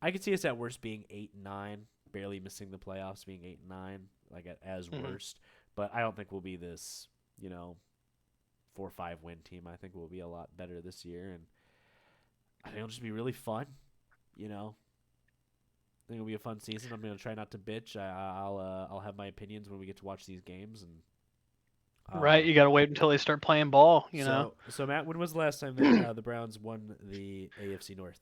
[SPEAKER 1] I could see us at worst being 8-9, barely missing the playoffs, being 8-9, like as worst. But I don't think we'll be this, 4-5 win team. I think we'll be a lot better this year, and I think it'll just be really fun. I think it'll be a fun season. I'm gonna try not to bitch. I'll have my opinions when we get to watch these games, and
[SPEAKER 2] Right, you gotta wait until they start playing ball.
[SPEAKER 1] So Matt, when was the last time that the Browns won the AFC North?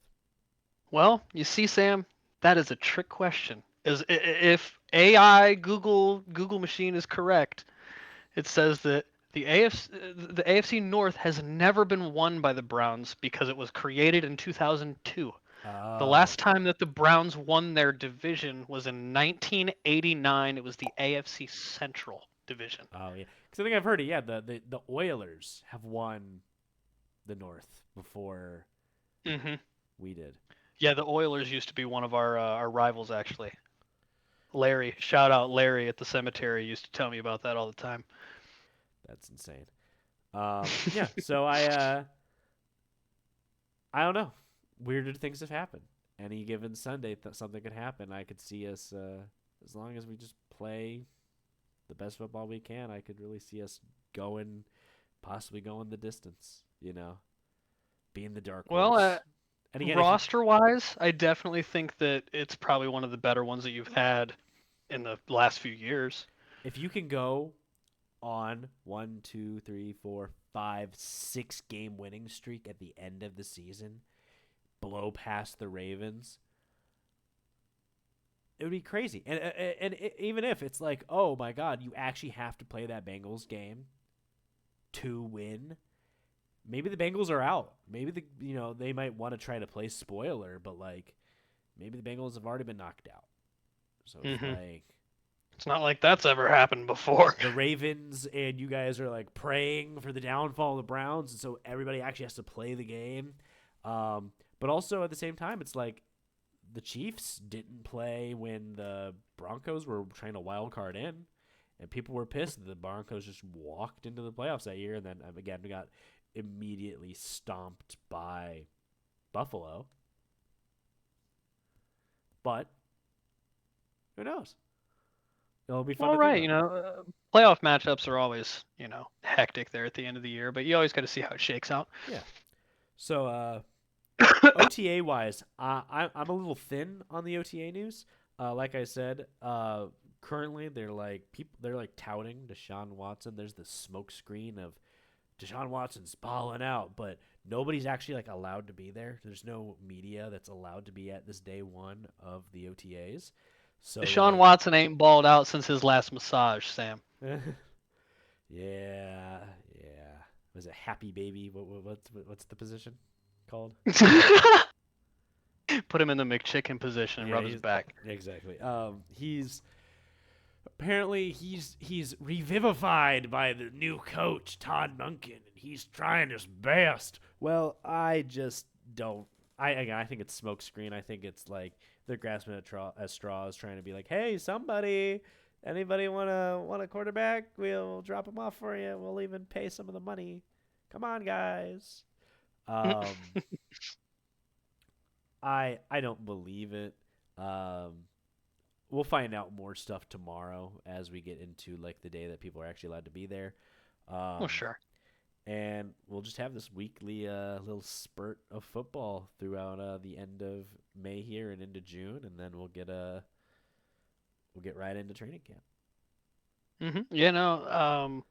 [SPEAKER 2] Well, you see, Sam, that is a trick question. If AI Google machine is correct, it says that the AFC North has never been won by the Browns because it was created in 2002. The
[SPEAKER 1] Oh,
[SPEAKER 2] last time that the Browns won their division was in 1989. It was the AFC Central Division.
[SPEAKER 1] oh yeah. Because I think I've heard it. Yeah, the Oilers have won the North before
[SPEAKER 2] Hmm.
[SPEAKER 1] we did.
[SPEAKER 2] Yeah, the Oilers used to be one of our rivals, actually. Larry, shout out Larry at the cemetery, used to tell me about that all the time.
[SPEAKER 1] That's insane. Yeah. So I don't know. Weirder things have happened. Any given Sunday, something could happen. I could see us, as long as we just play the best football we can, I could really see us possibly going the distance. Being the dark
[SPEAKER 2] Well,
[SPEAKER 1] horse. And again,
[SPEAKER 2] roster wise, I definitely think that it's probably one of the better ones that you've had in the last few years.
[SPEAKER 1] if you can go on 1, 2, 3, 4, 5, 6 game winning streak at the end of the season, blow past the Ravens, it would be crazy. And even if it's like, oh my God, you actually have to play that Bengals game to win. Maybe the Bengals are out. Maybe they might want to try to play spoiler, but like maybe the Bengals have already been knocked out. So it's
[SPEAKER 2] Hmm.
[SPEAKER 1] like
[SPEAKER 2] It's not like that's ever happened before.
[SPEAKER 1] the Ravens and you guys are like praying for the downfall of the Browns, and so everybody actually has to play the game. But also at the same time, it's like the Chiefs didn't play when the Broncos were trying to wild card in, and people were pissed that the Broncos just walked into the playoffs that year, and then again we got immediately stomped by Buffalo. But who knows? It'll be fun
[SPEAKER 2] All
[SPEAKER 1] to think
[SPEAKER 2] right,
[SPEAKER 1] about.
[SPEAKER 2] playoff matchups are always, hectic there at the end of the year, but you always got to see how it shakes out.
[SPEAKER 1] Yeah. So OTA wise, I'm a little thin on the OTA news. Like I said, currently they're like touting Deshaun Watson. There's this smoke screen of Deshaun Watson's balling out, but nobody's actually like allowed to be there. There's no media that's allowed to be at this day one of the OTAs. So
[SPEAKER 2] Deshaun
[SPEAKER 1] like,
[SPEAKER 2] Watson ain't balled out since his last massage, Sam.
[SPEAKER 1] yeah, yeah. Was it Happy Baby? What's the position called?
[SPEAKER 2] Put him in the McChicken position and
[SPEAKER 1] Yeah,
[SPEAKER 2] rub his
[SPEAKER 1] he's
[SPEAKER 2] back.
[SPEAKER 1] exactly. He's apparently he's revivified by the new coach Todd Monken, and he's trying his best. Well, I just don't. I think it's smokescreen. I think it's like they're grasping at straws, trying to be like, hey, somebody, anybody want a quarterback? We'll drop him off for you. We'll even pay some of the money. Come on, guys. Um, I don't believe it. Um, we'll find out more stuff tomorrow as we get into like the day that people are actually allowed to be there.
[SPEAKER 2] Well, sure.
[SPEAKER 1] And we'll just have this weekly little spurt of football throughout the end of May here and into June, and then we'll get right into training camp.
[SPEAKER 2] Yeah, no.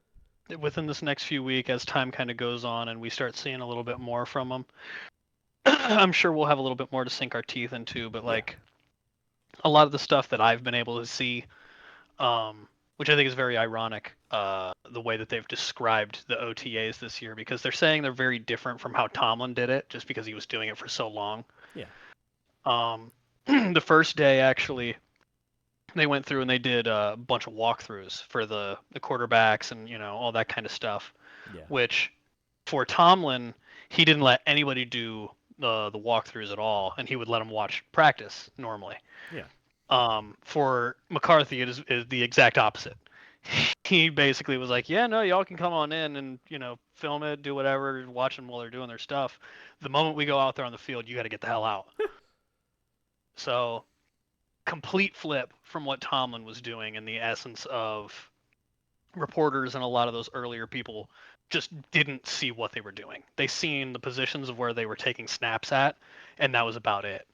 [SPEAKER 2] Within this next few weeks, as time kind of goes on and we start seeing a little bit more from them, I'm sure we'll have a little bit more to sink our teeth into. But
[SPEAKER 1] Yeah.
[SPEAKER 2] like a lot of the stuff that I've been able to see, which I think is very ironic, the way that they've described the OTAs this year, because they're saying they're very different from how Tomlin did it, just because he was doing it for so long.
[SPEAKER 1] Yeah.
[SPEAKER 2] The first day, actually, they went through and they did a bunch of walkthroughs for the quarterbacks and all that kind of stuff.
[SPEAKER 1] Yeah.
[SPEAKER 2] Which, for Tomlin, he didn't let anybody do the walkthroughs at all, and he would let them watch practice normally.
[SPEAKER 1] Yeah.
[SPEAKER 2] For McCarthy, it is the exact opposite. He basically was like, yeah, no, y'all can come on in and film it, do whatever, watch them while they're doing their stuff. The moment we go out there on the field, you got to get the hell out. So, complete flip from what Tomlin was doing, in the essence of reporters and a lot of those earlier people just didn't see what they were doing. They seen the positions of where they were taking snaps at, and that was about it.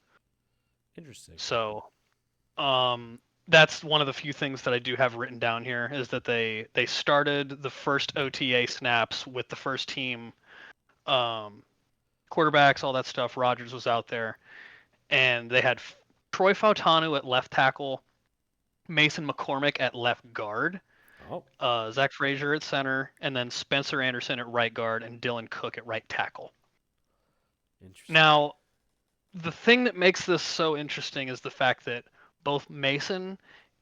[SPEAKER 1] Interesting.
[SPEAKER 2] So, that's one of the few things that I do have written down here, is that they started the first OTA snaps with the first team, quarterbacks, all that stuff. Rodgers was out there, and they had Troy Fautanu at left tackle, Mason McCormick at left guard, Zach Frazier at center, and then Spencer Anderson at right guard and Dylan Cook at right tackle.
[SPEAKER 1] Interesting.
[SPEAKER 2] Now, the thing that makes this so interesting is the fact that both Mason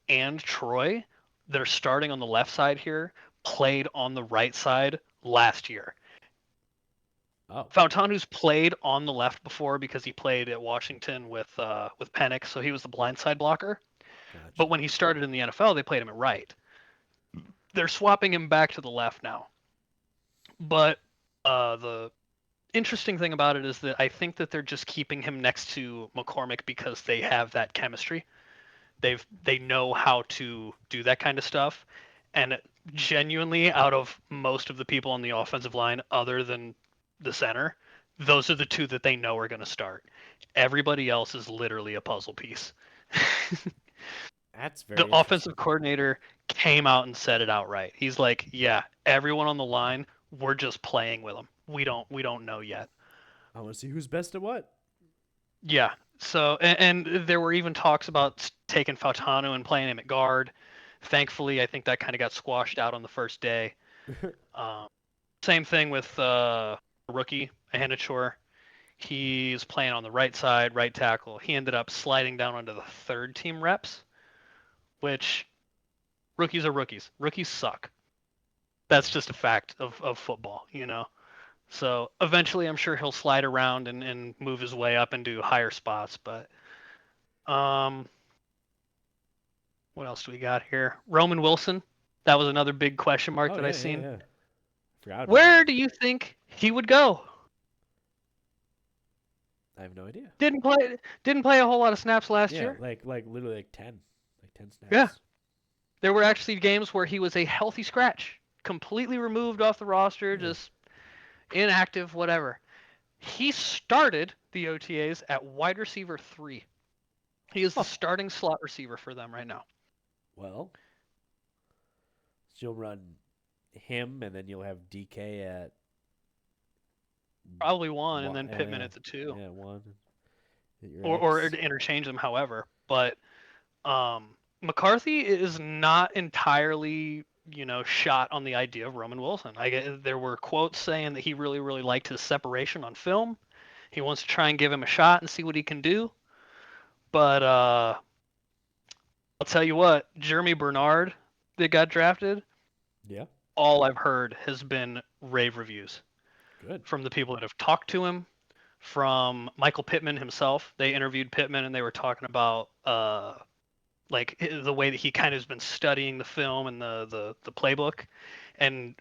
[SPEAKER 2] and Troy, that are starting on the left side here, played on the right side last year. Fautanu's played on the left before because he played at Washington with Penix, so he was the blindside blocker. Gotcha. But when he started in the NFL, they played him at right. They're swapping him back to the left now. But the interesting thing about it is that I think that they're just keeping him next to McCormick because they have that chemistry. They know how to do that kind of stuff. And genuinely, out of most of the people on the offensive line, other than the center, those are the two that they know are going to start. Everybody else is literally a puzzle piece.
[SPEAKER 1] That's very
[SPEAKER 2] The offensive coordinator came out and said it outright. He's like, yeah, everyone on the line, we're just playing with them. We don't know yet.
[SPEAKER 1] I want to see who's best at what.
[SPEAKER 2] Yeah. So, and there were even talks about taking Fautanu and playing him at guard. Thankfully, I think that kind of got squashed out on the first day. Same thing with rookie Ahenachor. He's playing on the right side, right tackle. He ended up sliding down onto the third team reps, which rookies are rookies. Rookies suck. That's just a fact of football, So eventually I'm sure he'll slide around and move his way up and do higher spots. But what else do we got here? Roman Wilson. That was another big question mark that I seen.
[SPEAKER 1] Yeah. Forgot
[SPEAKER 2] Where do you think he would go?
[SPEAKER 1] I have no idea.
[SPEAKER 2] Didn't play a whole lot of snaps last year.
[SPEAKER 1] Like literally like 10 snaps.
[SPEAKER 2] Yeah. There were actually games where he was a healthy scratch, completely removed off the roster, just inactive, whatever. He started the OTAs at wide receiver 3. He is the starting slot receiver for them right now.
[SPEAKER 1] Well, so you'll run him, and then you'll have DK at
[SPEAKER 2] Probably one, and
[SPEAKER 1] one.
[SPEAKER 2] then Pittman at the two,
[SPEAKER 1] Yeah, one at your
[SPEAKER 2] or
[SPEAKER 1] X.
[SPEAKER 2] interchange them. However, but McCarthy is not entirely, shot on the idea of Roman Wilson. There were quotes saying that he really, really liked his separation on film. He wants to try and give him a shot and see what he can do. But I'll tell you what, Jeremy Bernard that got drafted,
[SPEAKER 1] Yeah,
[SPEAKER 2] all I've heard has been rave reviews
[SPEAKER 1] good.
[SPEAKER 2] from the people that have talked to him, from Michael Pittman himself. They interviewed Pittman and they were talking about like the way that he kind of has been studying the film and the playbook. And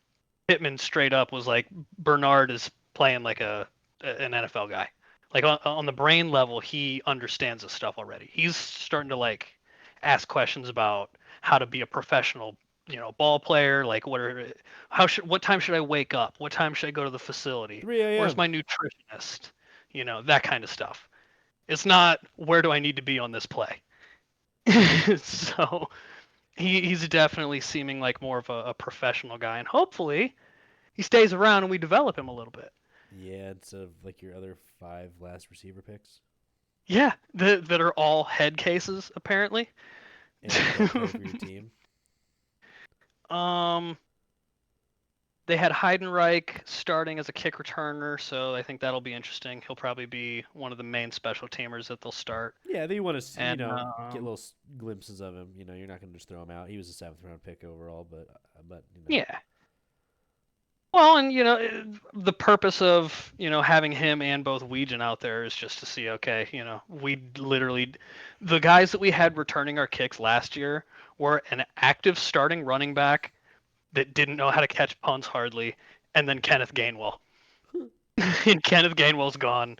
[SPEAKER 2] Pittman straight up was like, Bernard is playing like an NFL guy. Like on the brain level, he understands this stuff already. He's starting to like ask questions about how to be a professional, ball player. Like what time should I wake up? What time should I go to the facility?
[SPEAKER 1] 3
[SPEAKER 2] Where's
[SPEAKER 1] a.m.
[SPEAKER 2] my nutritionist? That kind of stuff. It's not where do I need to be on this play. So he's definitely seeming like more of a professional guy, and hopefully he stays around and we develop him a little bit.
[SPEAKER 1] Yeah, instead of like your other 5 last receiver picks,
[SPEAKER 2] Yeah, that are all head cases apparently.
[SPEAKER 1] and don't play for your team.
[SPEAKER 2] um, they had Heidenreich starting as a kick returner, so I think that'll be interesting. He'll probably be one of the main special teamers that they'll start.
[SPEAKER 1] Yeah, they want to see,
[SPEAKER 2] And
[SPEAKER 1] get little glimpses of him. You're not going to just throw him out. He was a 7th round pick overall, but
[SPEAKER 2] yeah. Well, and the purpose of having him and both Weegan out there is just to see, okay, we literally, the guys that we had returning our kicks last year were an active starting running back that didn't know how to catch punts hardly, and then Kenneth Gainwell. And Kenneth Gainwell's gone,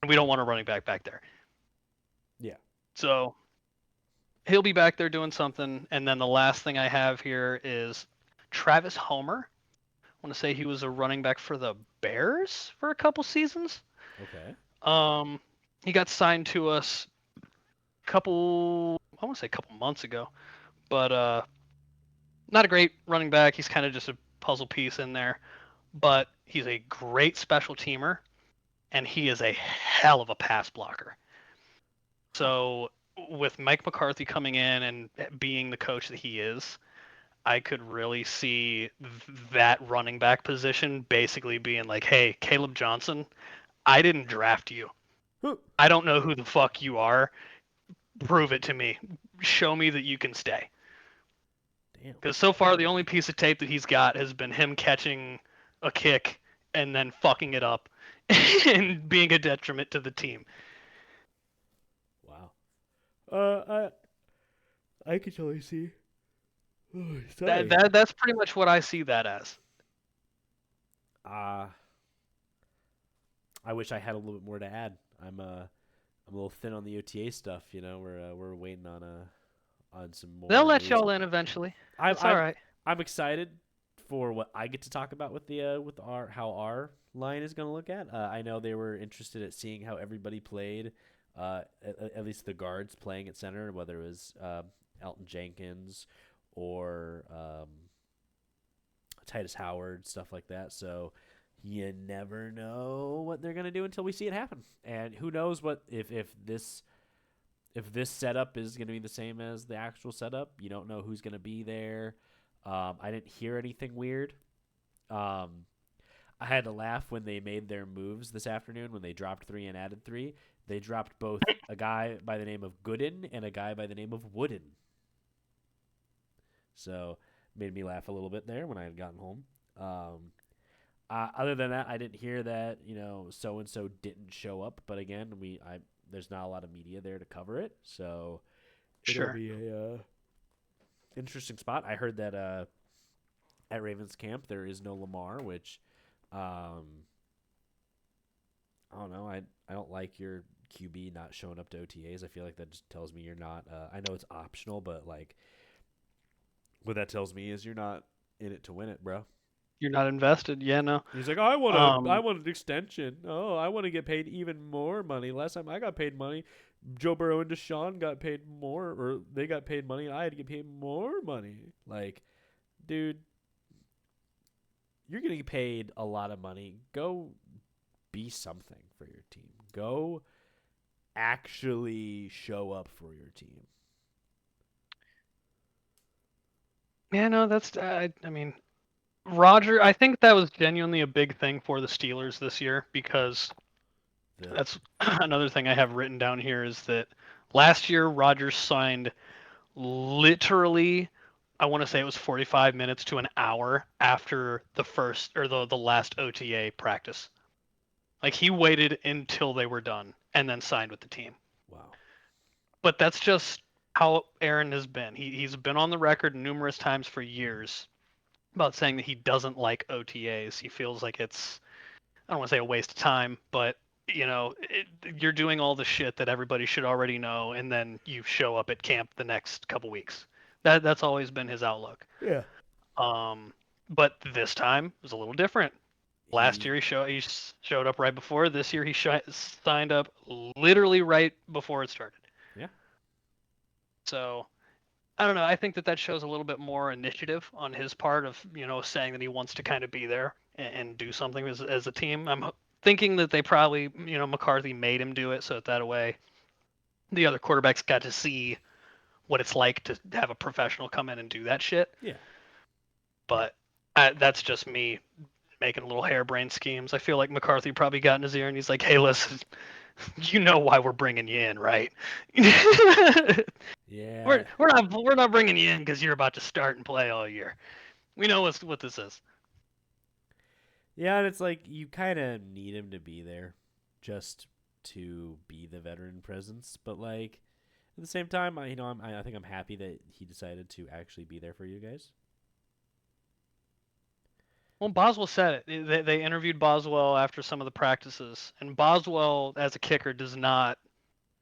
[SPEAKER 2] and we don't want a running back there.
[SPEAKER 1] Yeah.
[SPEAKER 2] So he'll be back there doing something, and then the last thing I have here is Travis Homer. I want to say he was a running back for the Bears for a couple seasons.
[SPEAKER 1] Okay.
[SPEAKER 2] He got signed to us I want to say a couple months ago, but not a great running back. He's kind of just a puzzle piece in there, but he's a great special teamer, and he is a hell of a pass blocker. So with Mike McCarthy coming in and being the coach that he is, I could really see that running back position basically being like, hey, Caleb Johnson, I didn't draft you. I don't know who the fuck you are. Prove it to me. Show me that you can stay.
[SPEAKER 1] Damn.
[SPEAKER 2] Because so far, the only piece of tape that he's got has been him catching a kick and then fucking it up and being a detriment to the team.
[SPEAKER 1] Wow. I can totally see.
[SPEAKER 2] That's pretty much what I see that as.
[SPEAKER 1] I wish I had a little bit more to add. I'm a little thin on the OTA stuff. We're waiting on some more.
[SPEAKER 2] They'll let
[SPEAKER 1] news.
[SPEAKER 2] y'all in eventually. It's all right.
[SPEAKER 1] I'm excited for what I get to talk about with how our line is going to look at. I know they were interested at seeing how everybody played, at least the guards playing at center, whether it was Elton Jenkins or Titus Howard, stuff like that. So you never know what they're going to do until we see it happen. And who knows what if this setup is going to be the same as the actual setup. You don't know who's going to be there. I didn't hear anything weird. I had to laugh when they made their moves this afternoon when they dropped 3 and added 3. They dropped both a guy by the name of Gooden and a guy by the name of Wooden. So made me laugh a little bit there when I had gotten home. Other than that, I didn't hear that so and so didn't show up. But again, there's not a lot of media there to cover it, so it'll be a interesting spot. I heard that at Ravens camp there is no Lamar, which I don't know. I don't like your QB not showing up to OTAs. I feel like that just tells me you're not. I know it's optional, but like what that tells me is you're not in it to win it, bro.
[SPEAKER 2] You're not invested. Yeah, no.
[SPEAKER 1] He's like, I want an extension. Oh, I want to get paid even more money. Last time I got paid money, Joe Burrow and Deshaun got paid more, or they got paid money, and I had to get paid more money. Like, dude, you're getting paid a lot of money. Go be something for your team. Go actually show up for your team.
[SPEAKER 2] Yeah, no, that's I mean, Roger, I think that was genuinely a big thing for the Steelers this year because
[SPEAKER 1] The
[SPEAKER 2] that's another thing I have written down here is that last year Rodgers signed literally, I want to say it was 45 minutes to an hour after the first or the last OTA practice. Like he waited until they were done and then signed with the team.
[SPEAKER 1] wow.
[SPEAKER 2] But that's just how Aaron has been. He's been on the record numerous times for years about saying that he doesn't like OTAs. He feels like it's, I don't want to say a waste of time, but you're doing all the shit that everybody should already know, and then you show up at camp the next couple weeks. That's always been his outlook.
[SPEAKER 1] Yeah.
[SPEAKER 2] But this time was a little different. Last
[SPEAKER 1] He
[SPEAKER 2] year he showed up right before. This year he signed up literally right before it started.
[SPEAKER 1] Yeah.
[SPEAKER 2] So I don't know. I think that shows a little bit more initiative on his part of saying that he wants to kind of be there and do something as a team. I'm thinking that they probably McCarthy made him do it so that way the other quarterbacks got to see what it's like to have a professional come in and do that shit.
[SPEAKER 1] Yeah.
[SPEAKER 2] But that's just me making little harebrained schemes. I feel like McCarthy probably got in his ear and he's like, "Hey, listen, you know why we're bringing you in, right?
[SPEAKER 1] Yeah.
[SPEAKER 2] we're not bringing you in because you're about to start and play all year. We know what this is."
[SPEAKER 1] Yeah, and it's like you kind of need him to be there just to be the veteran presence, but like at the same time, I think I'm happy that he decided to actually be there for you guys.
[SPEAKER 2] Well, Boswell said it. They interviewed Boswell after some of the practices, and Boswell, as a kicker, does not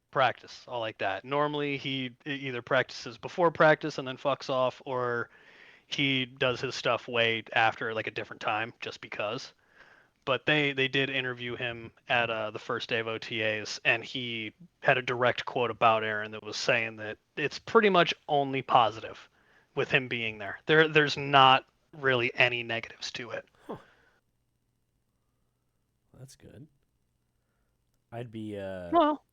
[SPEAKER 2] practice all like that. Normally, he either practices before practice and then fucks off, or he does his stuff way after, like a different time, just because. But they did interview him at the first day of OTAs, and he had a direct quote about Aaron that was saying that it's pretty much only positive with him being there. There's not really any negatives to it.
[SPEAKER 1] Huh. That's good. I'd be
[SPEAKER 2] Well,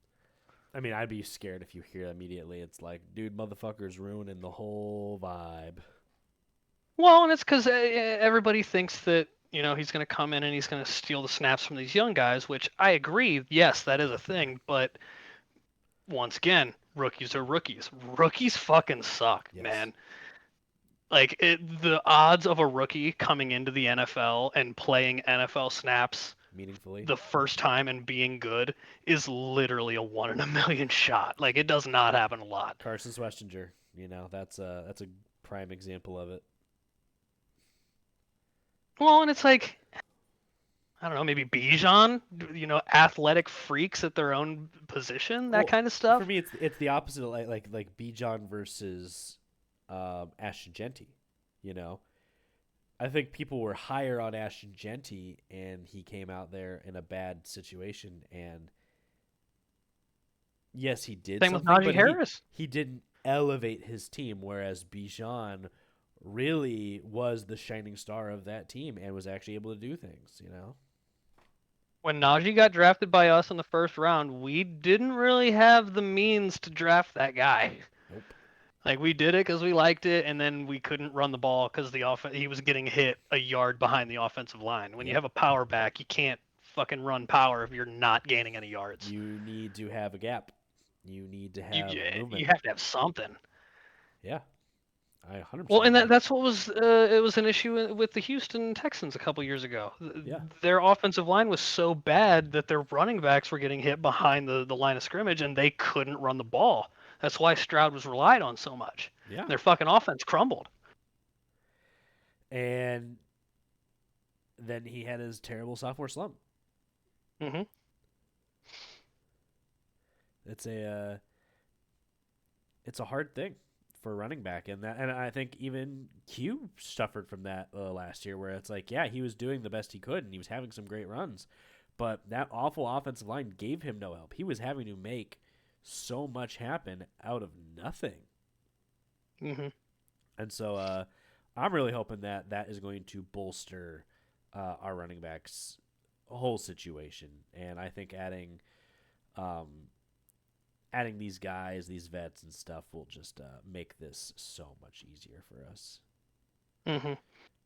[SPEAKER 1] I'd be scared if you hear immediately it's like, dude, motherfucker's ruining the whole vibe.
[SPEAKER 2] and it's because everybody thinks that he's going to come in and he's going to steal the snaps from these young guys, which I agree. Yes, that is a thing, but once again, rookies are rookies. Rookies fucking suck,
[SPEAKER 1] Yes.
[SPEAKER 2] man. Like the odds of a rookie coming into the NFL and playing NFL snaps
[SPEAKER 1] Meaningfully.
[SPEAKER 2] the first time and being good is literally a 1 in a million shot. Like it does not happen a lot.
[SPEAKER 1] Carson Swestinger, that's a prime example of it.
[SPEAKER 2] Well, and it's like, I don't know, maybe Bijan, athletic freaks at their own position, that kind of stuff.
[SPEAKER 1] For me, it's the opposite of like Bijan versus Ashton Genty. I think people were higher on Ashton Genty, and he came out there in a bad situation. And yes, he did.
[SPEAKER 2] Same with
[SPEAKER 1] something,
[SPEAKER 2] Najee
[SPEAKER 1] but
[SPEAKER 2] Harris.
[SPEAKER 1] He didn't elevate his team, whereas Bijan really was the shining star of that team and was actually able to do things.
[SPEAKER 2] When Najee got drafted by us in the first round, we didn't really have the means to draft that guy.
[SPEAKER 1] Nope.
[SPEAKER 2] Like we did it because we liked it, and then we couldn't run the ball because he was getting hit a yard behind the offensive line. When you have a power back, you can't fucking run power if you're not gaining any yards.
[SPEAKER 1] You need to have a gap. You need to have movement.
[SPEAKER 2] You have to have something.
[SPEAKER 1] Yeah. I 100%.
[SPEAKER 2] Well, and that's what was it was an issue with the Houston Texans a couple years ago.
[SPEAKER 1] Yeah.
[SPEAKER 2] Their offensive line was so bad that their running backs were getting hit behind the line of scrimmage, and they couldn't run the ball. That's why Stroud was relied on so much.
[SPEAKER 1] Yeah.
[SPEAKER 2] Their fucking offense crumbled.
[SPEAKER 1] And then he had his terrible sophomore slump.
[SPEAKER 2] Mm-hmm.
[SPEAKER 1] It's a hard thing for a running back, and I think even Q suffered from that last year, where it's like, yeah, he was doing the best he could, and he was having some great runs, but that awful offensive line gave him no help. He was having to make so much happen out of nothing.
[SPEAKER 2] Hmm.
[SPEAKER 1] And so I'm really hoping that that is going to bolster our running backs whole situation. And I think um, adding these guys, these vets and stuff will just make this so much easier for us.
[SPEAKER 2] Hmm.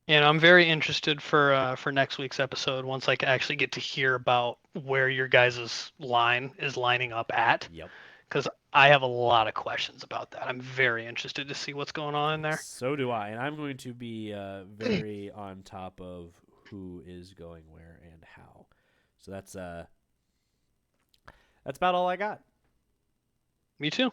[SPEAKER 2] And I'm very interested for next week's episode once I actually get to hear about where your guys' line is lining up at,
[SPEAKER 1] Yep.
[SPEAKER 2] because I have a lot of questions about that. I'm very interested to see what's going on in there.
[SPEAKER 1] So do I. And I'm going to be very on top of who is going where and how. So that's about all I got.
[SPEAKER 2] Me too.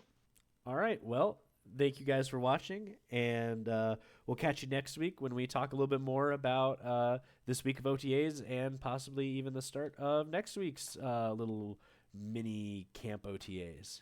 [SPEAKER 1] All right. Well, thank you guys for watching, and we'll catch you next week when we talk a little bit more about this week of OTAs and possibly even the start of next week's little mini camp OTAs.